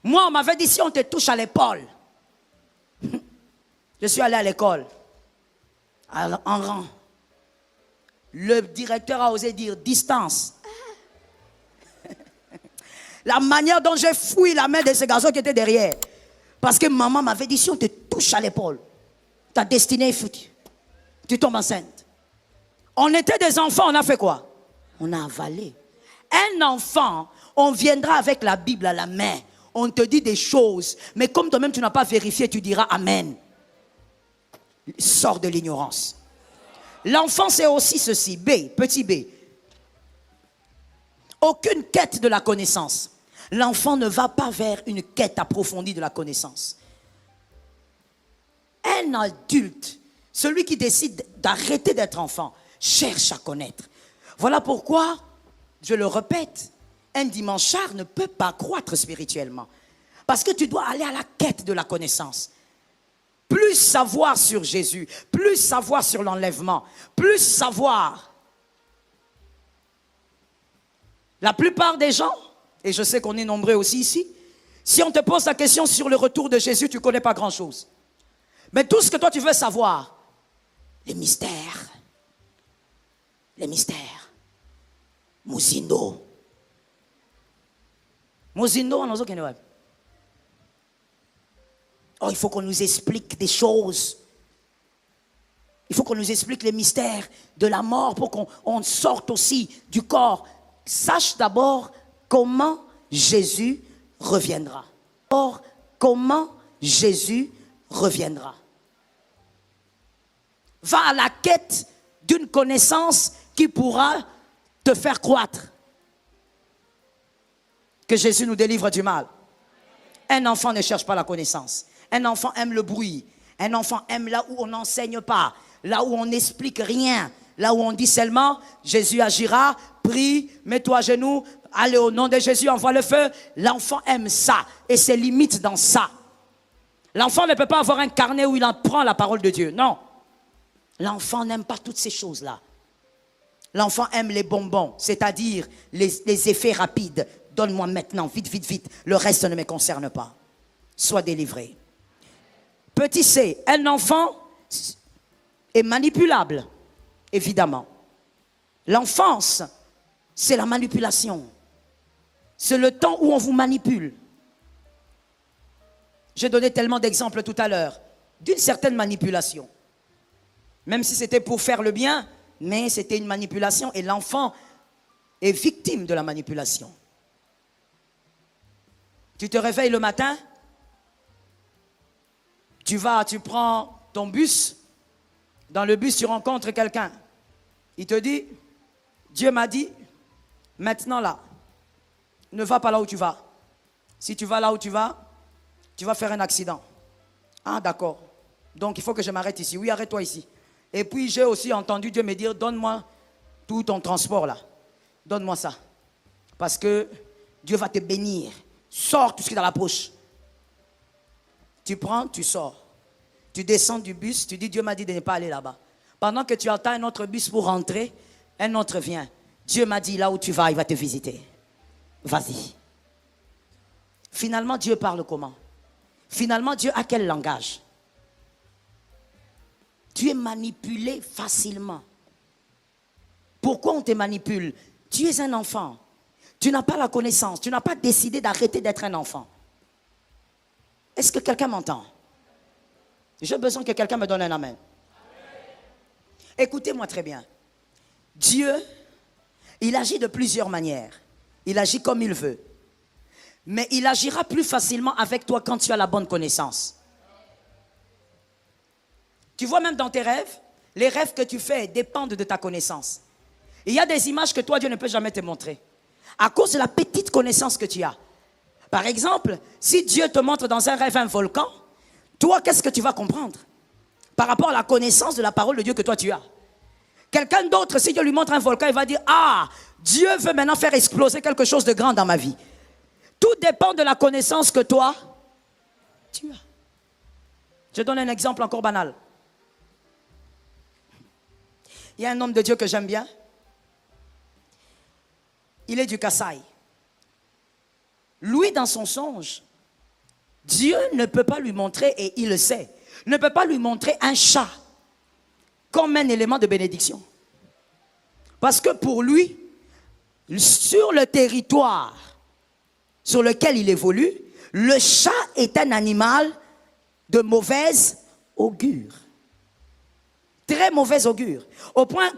Moi, on m'avait dit, si on te touche à l'épaule. Je suis allé à l'école, en rang. Le directeur a osé dire distance. La manière dont j'ai fouillé la main de ce garçon qui était derrière. Parce que maman m'avait dit, si on te touche à l'épaule, ta destinée est foutue. Tu tombes enceinte. On était des enfants, on a fait quoi? On a avalé. Un enfant, on viendra avec la Bible à la main. On te dit des choses, mais comme toi-même tu n'as pas vérifié, tu diras Amen. Sors de l'ignorance. L'enfant, c'est aussi ceci. B, petit b. Aucune quête de la connaissance. L'enfant ne va pas vers une quête approfondie de la connaissance. Un adulte, celui qui décide d'arrêter d'être enfant, cherche à connaître. Voilà pourquoi, je le répète, un dimanchard ne peut pas croître spirituellement. Parce que tu dois aller à la quête de la connaissance. Plus savoir sur Jésus, plus savoir sur l'enlèvement, plus savoir. La plupart des gens, et je sais qu'on est nombreux aussi ici, si on te pose la question sur le retour de Jésus, tu ne connais pas grand-chose. Mais tout ce que toi tu veux savoir, les mystères, Muzindo, on a besoin. Oh, il faut qu'on nous explique des choses. Il faut qu'on nous explique les mystères de la mort pour qu'on sorte aussi du corps. Sache d'abord comment Jésus reviendra. Or, comment Jésus reviendra. Va à la quête d'une connaissance qui pourra te faire croître. Que Jésus nous délivre du mal. Un enfant ne cherche pas la connaissance. Un enfant aime le bruit. Un enfant aime là où on n'enseigne pas, là où on n'explique rien, là où on dit seulement Jésus agira, prie, mets-toi à genoux, allez au nom de Jésus, envoie le feu. L'enfant aime ça et ses limites dans ça. L'enfant ne peut pas avoir un carnet où il apprend la parole de Dieu. Non. L'enfant n'aime pas toutes ces choses-là. L'enfant aime les bonbons, c'est-à-dire les effets rapides. Donne-moi maintenant, vite, vite, vite. Le reste ne me concerne pas. Sois délivré. Petit C, un enfant est manipulable, évidemment. L'enfance, c'est la manipulation. C'est le temps où on vous manipule. J'ai donné tellement d'exemples tout à l'heure d'une certaine manipulation. Même si c'était pour faire le bien, mais c'était une manipulation et l'enfant est victime de la manipulation. Tu te réveilles le matin, tu prends ton bus, dans le bus tu rencontres quelqu'un. Il te dit, Dieu m'a dit, maintenant là, ne va pas là où tu vas. Si tu vas là où tu vas faire un accident. Ah d'accord, donc il faut que je m'arrête ici. Oui, arrête-toi ici. Et puis j'ai aussi entendu Dieu me dire, donne-moi tout ton transport là. Donne-moi ça. Parce que Dieu va te bénir. Sors tout ce qui est dans la poche. Tu prends, tu sors. Tu descends du bus, tu dis Dieu m'a dit de ne pas aller là-bas. Pendant que tu attends un autre bus pour rentrer, un autre vient. Dieu m'a dit là où tu vas, il va te visiter. Vas-y. Finalement, Dieu parle comment? Finalement, Dieu a quel langage? Tu es manipulé facilement. Pourquoi on te manipule? Tu es un enfant. Tu n'as pas la connaissance. Tu n'as pas décidé d'arrêter d'être un enfant. Est-ce que quelqu'un m'entend? J'ai besoin que quelqu'un me donne un amen. Écoutez-moi très bien. Dieu, il agit de plusieurs manières. Il agit comme il veut. Mais il agira plus facilement avec toi quand tu as la bonne connaissance. Tu vois même dans tes rêves, les rêves que tu fais dépendent de ta connaissance. Il y a des images que toi, Dieu ne peut jamais te montrer. À cause de la petite connaissance que tu as. Par exemple, si Dieu te montre dans un rêve un volcan, toi, qu'est-ce que tu vas comprendre? Par rapport à la connaissance de la parole de Dieu que toi tu as. Quelqu'un d'autre, si Dieu lui montre un volcan, il va dire, ah, Dieu veut maintenant faire exploser quelque chose de grand dans ma vie. Tout dépend de la connaissance que toi, tu as. Je donne un exemple encore banal. Il y a un homme de Dieu que j'aime bien. Il est du Kasaï. Lui, dans son songe, Dieu ne peut pas lui montrer, et il le sait, ne peut pas lui montrer un chat comme un élément de bénédiction. Parce que pour lui, sur le territoire sur lequel il évolue, le chat est un animal de mauvaise augure. Très mauvais augure. Au point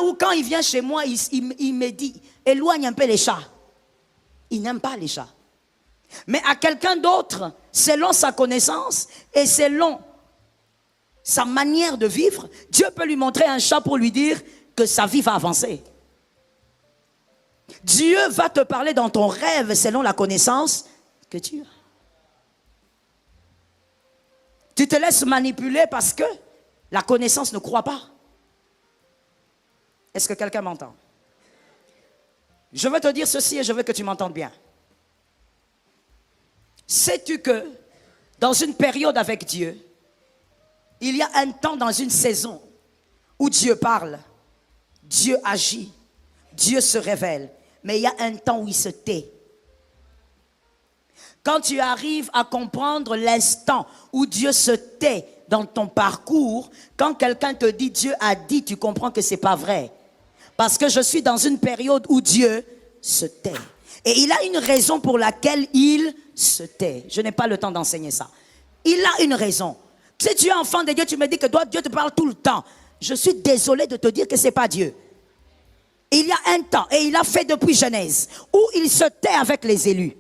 où quand il vient chez moi, il me dit, éloigne un peu les chats. Il n'aime pas les chats. Mais à quelqu'un d'autre, selon sa connaissance et selon sa manière de vivre, Dieu peut lui montrer un chat pour lui dire que sa vie va avancer. Dieu va te parler dans ton rêve selon la connaissance que tu as. Tu te laisses manipuler parce que la connaissance ne croit pas. Est-ce que quelqu'un m'entend? Je veux te dire ceci et je veux que tu m'entendes bien. Sais-tu que dans une période avec Dieu, il y a un temps dans une saison où Dieu parle, Dieu agit, Dieu se révèle, mais il y a un temps où il se tait. Quand tu arrives à comprendre l'instant où Dieu se tait dans ton parcours, quand quelqu'un te dit Dieu a dit, tu comprends que ce n'est pas vrai. Parce que je suis dans une période où Dieu se tait. Et il a une raison pour laquelle il se tait. Je n'ai pas le temps d'enseigner ça. Il a une raison. Si tu es enfant de Dieu, tu me dis que Dieu te parle tout le temps. Je suis désolé de te dire que ce n'est pas Dieu. Il y a un temps, et il a fait depuis Genèse, où il se tait avec les élus.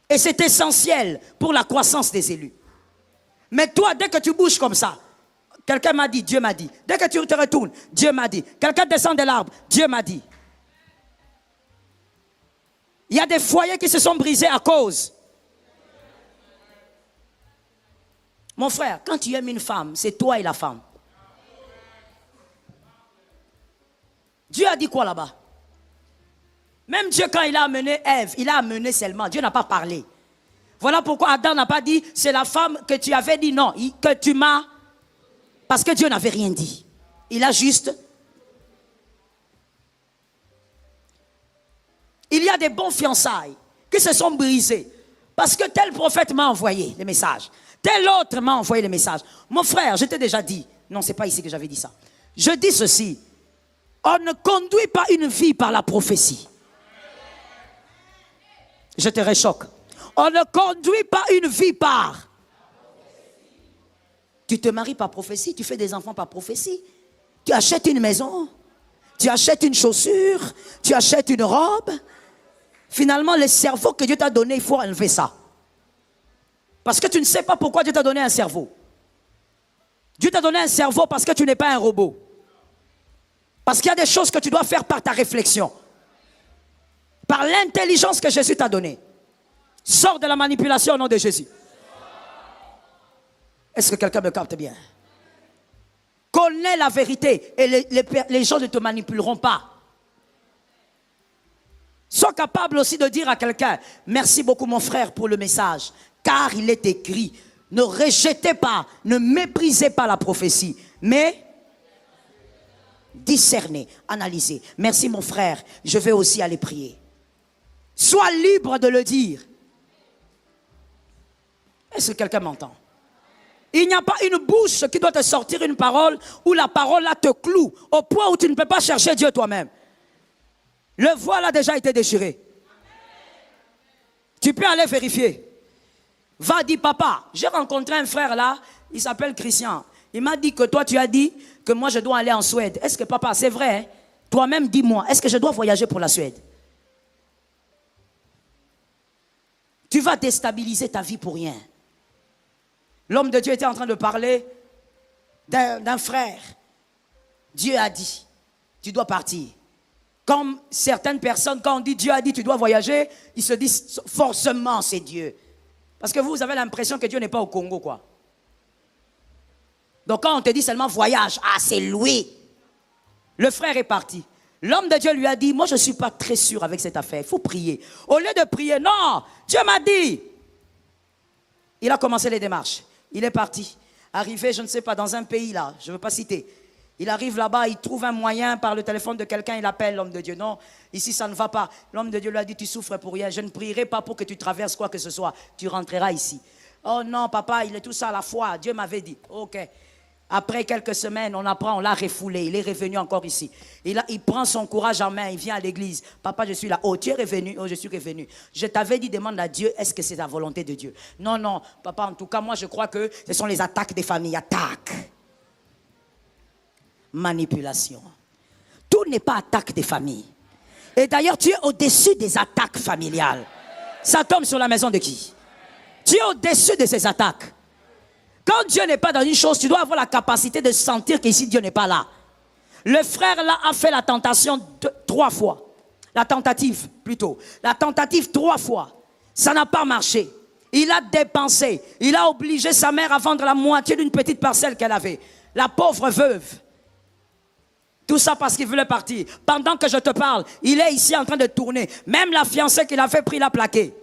Et c'est essentiel pour la croissance des élus. Mais toi, dès que tu bouges comme ça, Quelqu'un m'a dit, Dieu m'a dit. Dès que tu te retournes, Dieu m'a dit. Quelqu'un descend de l'arbre, Dieu m'a dit. Il y a des foyers qui se sont brisés à cause. Mon frère, quand tu aimes une femme, c'est toi et la femme. Dieu a dit quoi là-bas? Même Dieu, quand il a amené Ève, il a amené seulement. Dieu n'a pas parlé. Voilà pourquoi Adam n'a pas dit, c'est la femme que tu avais dit non, que tu m'as... Parce que Dieu n'avait rien dit. Il a juste... Il y a des bons fiançailles qui se sont brisés. Parce que tel prophète m'a envoyé les messages. Tel autre m'a envoyé les messages. Mon frère, je t'ai déjà dit. Non, ce n'est pas ici que j'avais dit ça. Je dis ceci. On ne conduit pas une vie par la prophétie. Je te réchoque. On ne conduit pas une vie par... Tu te maries par prophétie, tu fais des enfants par prophétie. Tu achètes une maison, tu achètes une chaussure, tu achètes une robe. Finalement, le cerveau que Dieu t'a donné, il faut enlever ça. Parce que tu ne sais pas pourquoi Dieu t'a donné un cerveau. Dieu t'a donné un cerveau parce que tu n'es pas un robot. Parce qu'il y a des choses que tu dois faire par ta réflexion. Par l'intelligence que Jésus t'a donnée. Sors de la manipulation au nom de Jésus. Est-ce que quelqu'un me capte bien? Connais la vérité et les gens ne te manipuleront pas. Sois capable aussi de dire à quelqu'un, merci beaucoup mon frère pour le message, car il est écrit, ne rejetez pas, ne méprisez pas la prophétie, mais discernez, analysez. Merci mon frère, je vais aussi aller prier. Sois libre de le dire. Est-ce que quelqu'un m'entend? Il n'y a pas une bouche qui doit te sortir une parole où la parole là te cloue au point où tu ne peux pas chercher Dieu toi-même. Le voile a déjà été déchiré. Tu peux aller vérifier. Va dire, papa, j'ai rencontré un frère là, il s'appelle Christian. Il m'a dit que toi tu as dit que moi je dois aller en Suède. Est-ce que papa, c'est vrai hein? Toi-même dis-moi, est-ce que je dois voyager pour la Suède? Tu vas déstabiliser ta vie pour rien. L'homme de Dieu était en train de parler d'un frère. Dieu a dit, tu dois partir. Comme certaines personnes, quand on dit Dieu a dit, tu dois voyager, ils se disent forcément c'est Dieu. Parce que vous avez l'impression que Dieu n'est pas au Congo, quoi. Donc quand on te dit seulement voyage, ah c'est lui. Le frère est parti. L'homme de Dieu lui a dit, moi je ne suis pas très sûr avec cette affaire, il faut prier. Au lieu de prier, non, Dieu m'a dit. Il a commencé les démarches. Il est parti. Arrivé, je ne sais pas, dans un pays là, je ne veux pas citer. Il arrive là-bas, il trouve un moyen par le téléphone de quelqu'un, il appelle l'homme de Dieu. Non, ici ça ne va pas. L'homme de Dieu lui a dit, tu souffres pour rien. Je ne prierai pas pour que tu traverses quoi que ce soit. Tu rentreras ici. Oh non, papa, il est tout ça à la fois. Dieu m'avait dit. Ok. Après quelques semaines, on apprend, on l'a refoulé. Il est revenu encore ici. Il prend son courage en main, il vient à l'église. Papa, je suis là. Oh, tu es revenu? Oh, je suis revenu. Je t'avais dit, demande à Dieu, est-ce que c'est la volonté de Dieu? Non, non, papa, en tout cas, moi je crois que ce sont les attaques des familles. Attaques. Manipulation. Tout n'est pas attaque des familles. Et d'ailleurs, tu es au-dessus des attaques familiales. Ça tombe sur la maison de qui? Tu es au-dessus de ces attaques. Quand Dieu n'est pas dans une chose, tu dois avoir la capacité de sentir qu'ici Dieu n'est pas là. Le frère là a fait la tentation 3 fois. La tentative plutôt. La tentative 3 fois. Ça n'a pas marché. Il a dépensé. Il a obligé sa mère à vendre la moitié d'une petite parcelle qu'elle avait. La pauvre veuve. Tout ça parce qu'il voulait partir. Pendant que je te parle, il est ici en train de tourner. Même la fiancée qu'il avait pris l'a plaqué.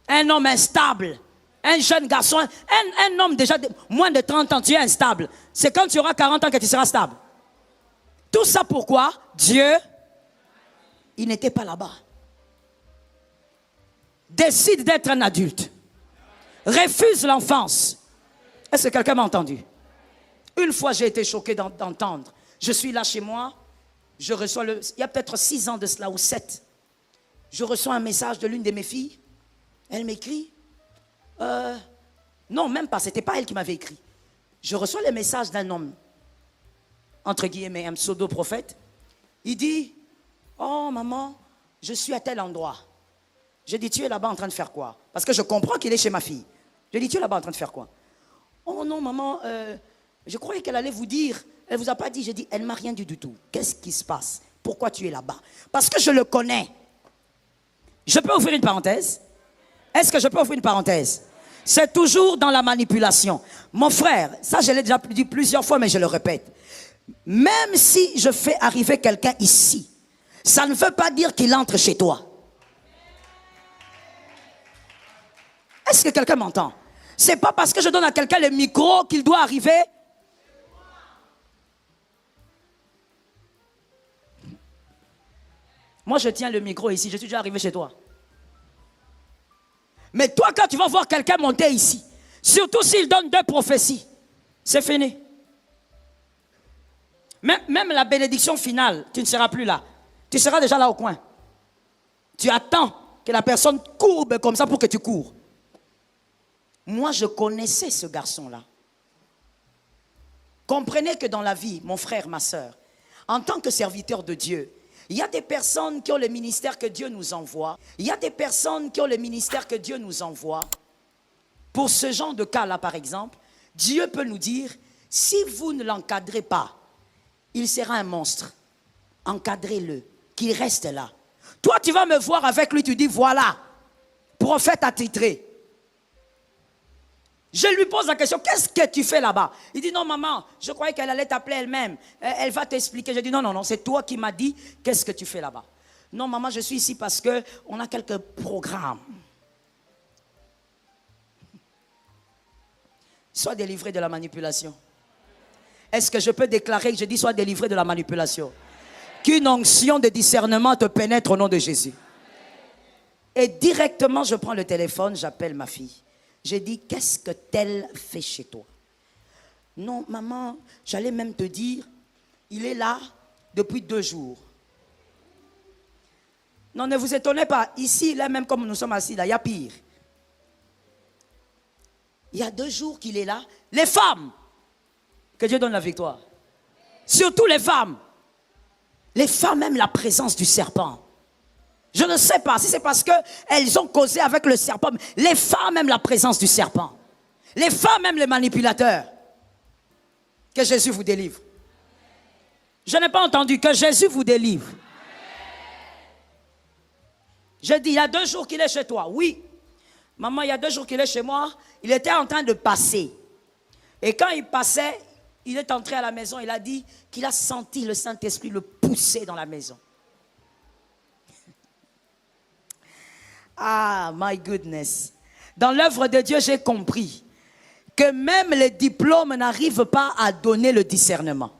Un homme instable. Un jeune garçon, un homme déjà de moins de 30 ans, tu es instable. C'est quand tu auras 40 ans que tu seras stable. Tout ça pourquoi? Dieu, il n'était pas là-bas. Décide d'être un adulte. Refuse l'enfance. Est-ce que quelqu'un m'a entendu? Une fois, j'ai été choqué d'entendre. Je suis là chez moi. Je reçois il y a peut-être 6 ans de cela ou 7. Je reçois un message de l'une de mes filles. Elle m'écrit. Non, même pas, c'était pas elle qui m'avait écrit. Je reçois le message d'un homme, entre guillemets, un pseudo-prophète. Il dit, oh maman, je suis à tel endroit. Je dis, tu es là-bas en train de faire quoi? Parce que je comprends qu'il est chez ma fille. Je dis, tu es là-bas en train de faire quoi? Oh non, maman, je croyais qu'elle allait vous dire. Elle ne vous a pas dit. J'ai dit, elle ne m'a rien dit du tout. Qu'est-ce qui se passe? Pourquoi tu es là-bas? Parce que je le connais. Je peux ouvrir une parenthèse? Est-ce que je peux ouvrir une parenthèse? C'est toujours dans la manipulation. Mon frère, ça je l'ai déjà dit plusieurs fois, mais je le répète. Même si je fais arriver quelqu'un ici, ça ne veut pas dire qu'il entre chez toi. Est-ce que quelqu'un m'entend? C'est pas parce que je donne à quelqu'un le micro qu'il doit arriver. Moi, je tiens le micro ici. Je suis déjà arrivé chez toi. Mais toi, quand tu vas voir quelqu'un monter ici, surtout s'il donne 2 prophéties, c'est fini. Même la bénédiction finale, tu ne seras plus là. Tu seras déjà là au coin. Tu attends que la personne courbe comme ça pour que tu cours. Moi, je connaissais ce garçon-là. Comprenez que dans la vie, mon frère, ma soeur, en tant que serviteur de Dieu, il y a des personnes qui ont le ministère que Dieu nous envoie. Il y a des personnes qui ont le ministère que Dieu nous envoie. Pour ce genre de cas-là, par exemple, Dieu peut nous dire, si vous ne l'encadrez pas, il sera un monstre. Encadrez-le, qu'il reste là. Toi, tu vas me voir avec lui, tu dis, voilà, prophète attitré. Je lui pose la question, qu'est-ce que tu fais là-bas? Il dit, non maman, je croyais qu'elle allait t'appeler elle-même. Elle va t'expliquer. Je dis, non, c'est toi qui m'as dit, qu'est-ce que tu fais là-bas? Non maman, je suis ici parce qu'on a quelques programmes. Sois délivré de la manipulation. Est-ce que je peux déclarer que je dis, sois délivré de la manipulation? Qu'une onction de discernement te pénètre au nom de Jésus. Et directement, je prends le téléphone, j'appelle ma fille. Je dis, qu'est-ce que tel fait chez toi? Non, maman, j'allais même te dire, il est là depuis 2 jours. Non, ne vous étonnez pas, ici, là même comme nous sommes assis, là, il y a pire. Il y a 2 jours qu'il est là. Les femmes, que Dieu donne la victoire. Surtout les femmes. Les femmes aiment la présence du serpent. Je ne sais pas si c'est parce qu'elles ont causé avec le serpent. Les femmes aiment la présence du serpent. Les femmes aiment les manipulateurs. Que Jésus vous délivre. Je n'ai pas entendu. Que Jésus vous délivre. Je dis, il y a 2 jours qu'il est chez toi. Oui. Maman, il y a 2 jours qu'il est chez moi. Il était en train de passer. Et quand il passait, il est entré à la maison. Il a dit qu'il a senti le Saint-Esprit le pousser dans la maison. Ah, my goodness. Dans l'œuvre de Dieu, j'ai compris que même les diplômes n'arrivent pas à donner le discernement.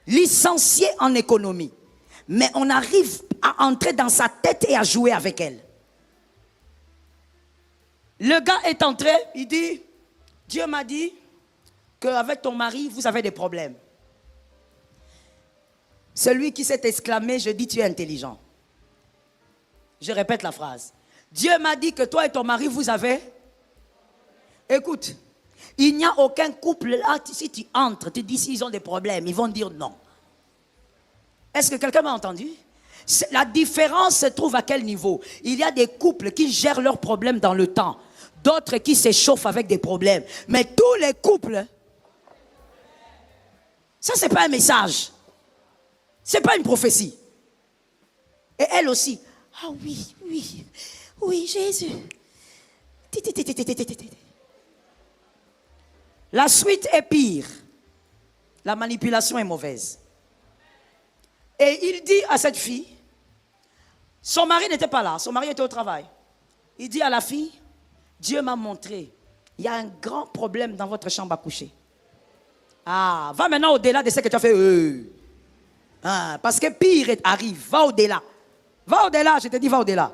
Licencié en économie. Mais on arrive à entrer dans sa tête et à jouer avec elle. Le gars est entré, il dit, Dieu m'a dit qu'avec ton mari, vous avez des problèmes. Celui qui s'est exclamé, je dis, tu es intelligent. Je répète la phrase. Dieu m'a dit que toi et ton mari, vous avez... Écoute, il n'y a aucun couple là, si tu entres, tu dis s'ils ont des problèmes, ils vont dire non. Est-ce que quelqu'un m'a entendu? La différence se trouve à quel niveau? Il y a des couples qui gèrent leurs problèmes dans le temps, d'autres qui s'échauffent avec des problèmes. Mais tous les couples, ça c'est pas un message, c'est pas une prophétie. Et elle aussi, ah oui, Jésus. La suite est pire. La manipulation est mauvaise. Et il dit à cette fille, son mari n'était pas là, son mari était au travail. Il dit à la fille, Dieu m'a montré, il y a un grand problème dans votre chambre à coucher. Ah, va maintenant au-delà de ce que tu as fait. Ah, parce que pire arrive, va au-delà. Va au-delà, je te dis, va au-delà.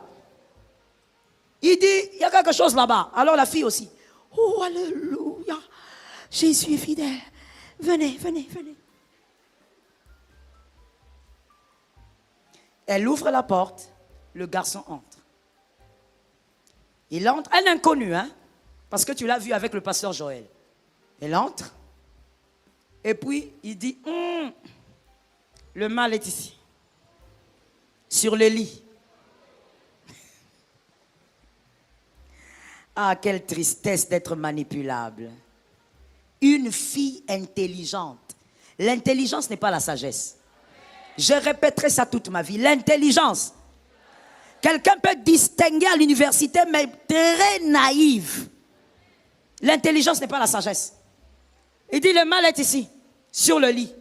Il dit, il y a quelque chose là-bas. Alors la fille aussi. Oh, alléluia. Jésus est fidèle. Venez. Elle ouvre la porte. Le garçon entre. Il entre. Un inconnu, hein. Parce que tu l'as vu avec le pasteur Joël. Elle entre. Et puis, il dit, le mal est ici. Sur le lit. Ah, quelle tristesse d'être manipulable. Une fille intelligente. L'intelligence n'est pas la sagesse. Je répéterai ça toute ma vie. L'intelligence. Quelqu'un peut distinguer à l'université, mais très naïve. L'intelligence n'est pas la sagesse. Il dit, le mal est ici, sur le lit.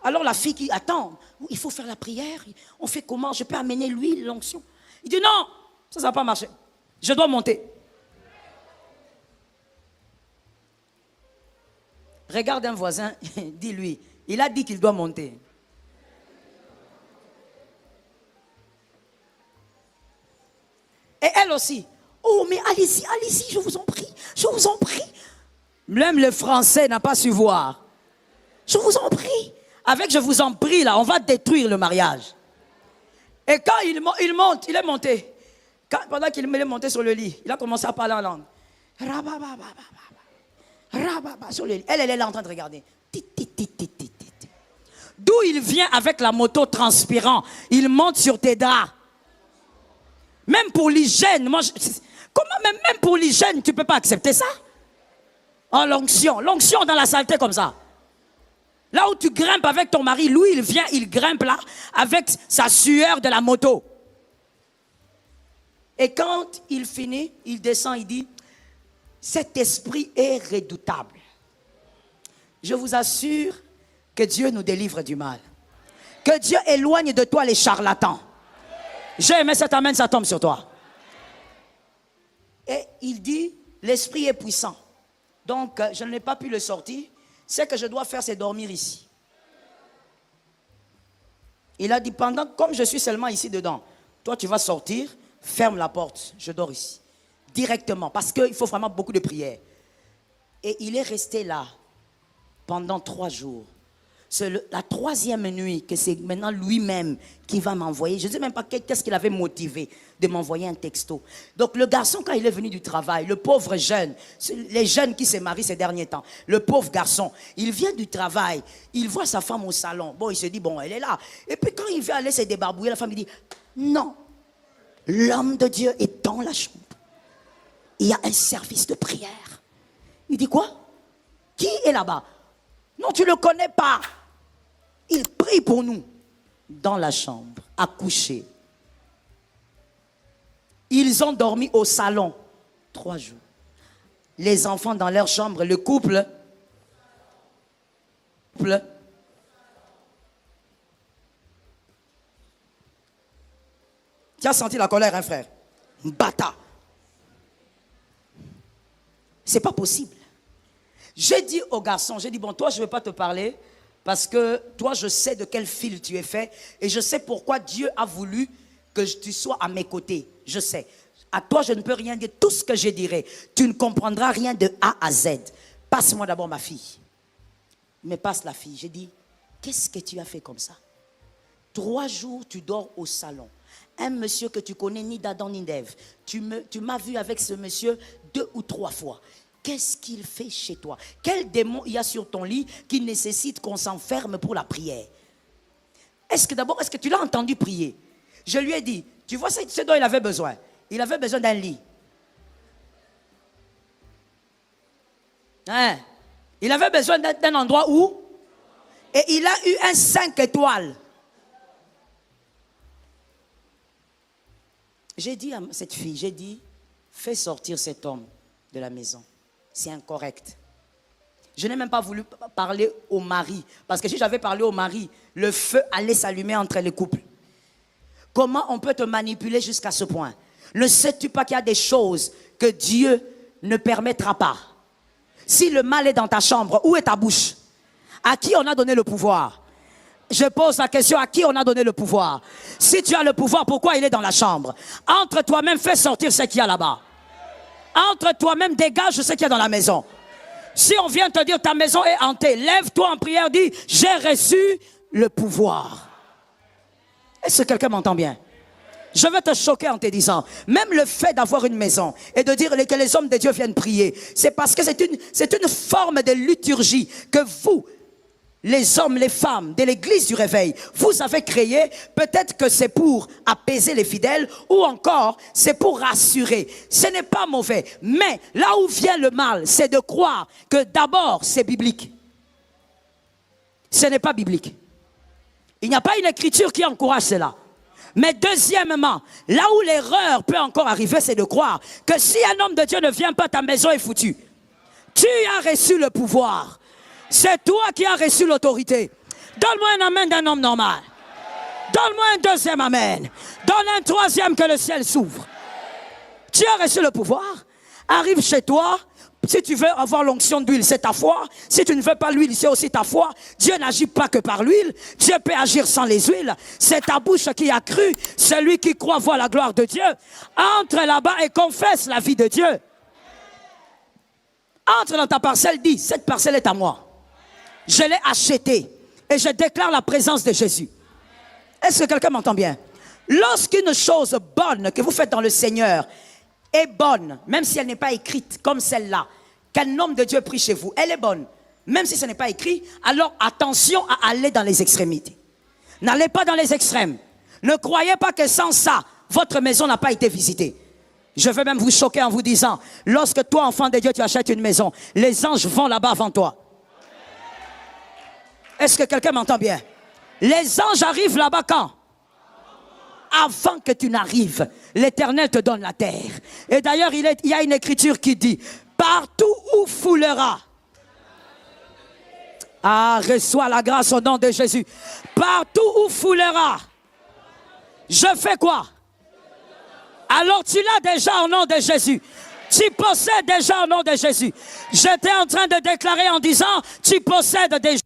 Alors la fille qui attend, il faut faire la prière. On fait comment? Je peux amener l'huile, l'onction. Il dit, non, ça ne va pas marcher. Je dois monter. Regarde un voisin, dis-lui, il a dit qu'il doit monter. Et elle aussi. Oh, mais allez-y, allez-y, je vous en prie, je vous en prie. Même le français n'a pas su voir. Je vous en prie. Avec je vous en prie, là, on va détruire le mariage. Et quand il monte, il est monté. Pendant qu'il est monté sur le lit, il a commencé à parler en langue. Sur le lit. Elle est là en train de regarder. D'où il vient avec la moto transpirant. Il monte sur tes draps. Même pour l'hygiène, comment même pour l'hygiène, tu ne peux pas accepter ça? Oh, l'onction dans la saleté comme ça. Là où tu grimpes avec ton mari, lui, il vient, il grimpe là, avec sa sueur de la moto. Et quand il finit, il descend, il dit, cet esprit est redoutable. Je vous assure que Dieu nous délivre du mal. Que Dieu éloigne de toi les charlatans. J'ai aimé cet amen, ça tombe sur toi. Et il dit, l'esprit est puissant. Donc, je n'ai pas pu le sortir. Ce que je dois faire, c'est dormir ici. Il a dit, comme je suis seulement ici dedans, toi tu vas sortir, ferme la porte, je dors ici. Directement, parce qu'il faut vraiment beaucoup de prières. Et il est resté là pendant 3 jours. C'est la 3e nuit que c'est maintenant lui-même qui va m'envoyer. Je ne sais même pas qu'est-ce qu'il avait motivé de m'envoyer un texto. Donc le garçon, quand il est venu du travail, le pauvre jeune, les jeunes qui se marient ces derniers temps, le pauvre garçon, il vient du travail, il voit sa femme au salon. Bon, il se dit, bon, elle est là. Et puis quand il veut aller se débarbouiller, la femme lui dit, non, l'homme de Dieu est dans la chambre. Il y a un service de prière. Il dit quoi? Qui est là-bas? Non, tu ne le connais pas. Il prie pour nous dans la chambre, à coucher. Ils ont dormi au salon 3 jours. Les enfants dans leur chambre, le couple. Tu as senti la colère, hein, frère? Bata. C'est pas possible. J'ai dit au garçon, j'ai dit, bon, toi, je ne vais pas te parler parce que toi, je sais de quel fil tu es fait et je sais pourquoi Dieu a voulu que tu sois à mes côtés. Je sais. À toi, je ne peux rien dire. Tout ce que je dirai, tu ne comprendras rien de A à Z. Passe-moi d'abord ma fille. Il me passe la fille. J'ai dit, qu'est-ce que tu as fait comme ça? 3 jours, tu dors au salon. Un monsieur que tu connais ni d'Adam ni d'Ève. Tu m'as vu avec ce monsieur 2 ou 3 fois. Qu'est-ce qu'il fait chez toi? Quel démon il y a sur ton lit qui nécessite qu'on s'enferme pour la prière? Est-ce que tu l'as entendu prier? Je lui ai dit, tu vois ce dont il avait besoin? Il avait besoin d'un lit. Hein? Il avait besoin d'un endroit où? Et il a eu un 5 étoiles. J'ai dit à cette fille, j'ai dit, fais sortir cet homme de la maison. C'est incorrect. Je n'ai même pas voulu parler au mari. Parce que si j'avais parlé au mari, le feu allait s'allumer entre les couples. Comment on peut te manipuler jusqu'à ce point? Ne sais-tu pas qu'il y a des choses que Dieu ne permettra pas? Si le mal est dans ta chambre, où est ta bouche? À qui on a donné le pouvoir? Je pose la question, à qui on a donné le pouvoir? Si tu as le pouvoir, pourquoi il est dans la chambre? Entre toi-même, fais sortir ce qu'il y a là-bas. Entre toi-même, dégage ce qu'il y a dans la maison. Si on vient te dire ta maison est hantée, lève-toi en prière, dis j'ai reçu le pouvoir. Est-ce que quelqu'un m'entend bien? Je vais te choquer en te disant, même le fait d'avoir une maison et de dire que les hommes de Dieu viennent prier, c'est parce que c'est une forme de liturgie que vous, les hommes, les femmes de l'église du réveil, vous avez créé, peut-être que c'est pour apaiser les fidèles ou encore c'est pour rassurer. Ce n'est pas mauvais. Mais là où vient le mal, c'est de croire que d'abord c'est biblique. Ce n'est pas biblique. Il n'y a pas une écriture qui encourage cela. Mais deuxièmement, là où l'erreur peut encore arriver, c'est de croire que si un homme de Dieu ne vient pas, ta maison est foutue. Tu as reçu le pouvoir. C'est toi qui as reçu l'autorité. Donne-moi un amen d'un homme normal. Donne-moi un deuxième amen. Donne un troisième, que le ciel s'ouvre. Tu as reçu le pouvoir. Arrive chez toi. Si tu veux avoir l'onction d'huile, c'est ta foi. Si tu ne veux pas l'huile, c'est aussi ta foi. Dieu n'agit pas que par l'huile. Dieu peut agir sans les huiles. C'est ta bouche qui a cru. Celui qui croit voit la gloire de Dieu. Entre là-bas et confesse la vie de Dieu. Entre dans ta parcelle, dis, cette parcelle est à moi. Je l'ai achetée et je déclare la présence de Jésus. Est-ce que quelqu'un m'entend bien? Lorsqu'une chose bonne que vous faites dans le Seigneur est bonne, même si elle n'est pas écrite comme celle-là, qu'un homme de Dieu prie chez vous, elle est bonne, même si ce n'est pas écrit, alors attention à aller dans les extrémités. N'allez pas dans les extrêmes. Ne croyez pas que sans ça, votre maison n'a pas été visitée. Je veux même vous choquer en vous disant, lorsque toi, enfant de Dieu, tu achètes une maison, les anges vont là-bas avant toi. Est-ce que quelqu'un m'entend bien? Les anges arrivent là-bas quand? Avant que tu n'arrives, l'Éternel te donne la terre. Et d'ailleurs, il y a une écriture qui dit, partout où foulera. Ah, reçois la grâce au nom de Jésus. Partout où foulera. Je fais quoi? Alors tu l'as déjà au nom de Jésus. Tu possèdes déjà au nom de Jésus. J'étais en train de déclarer en disant, tu possèdes déjà.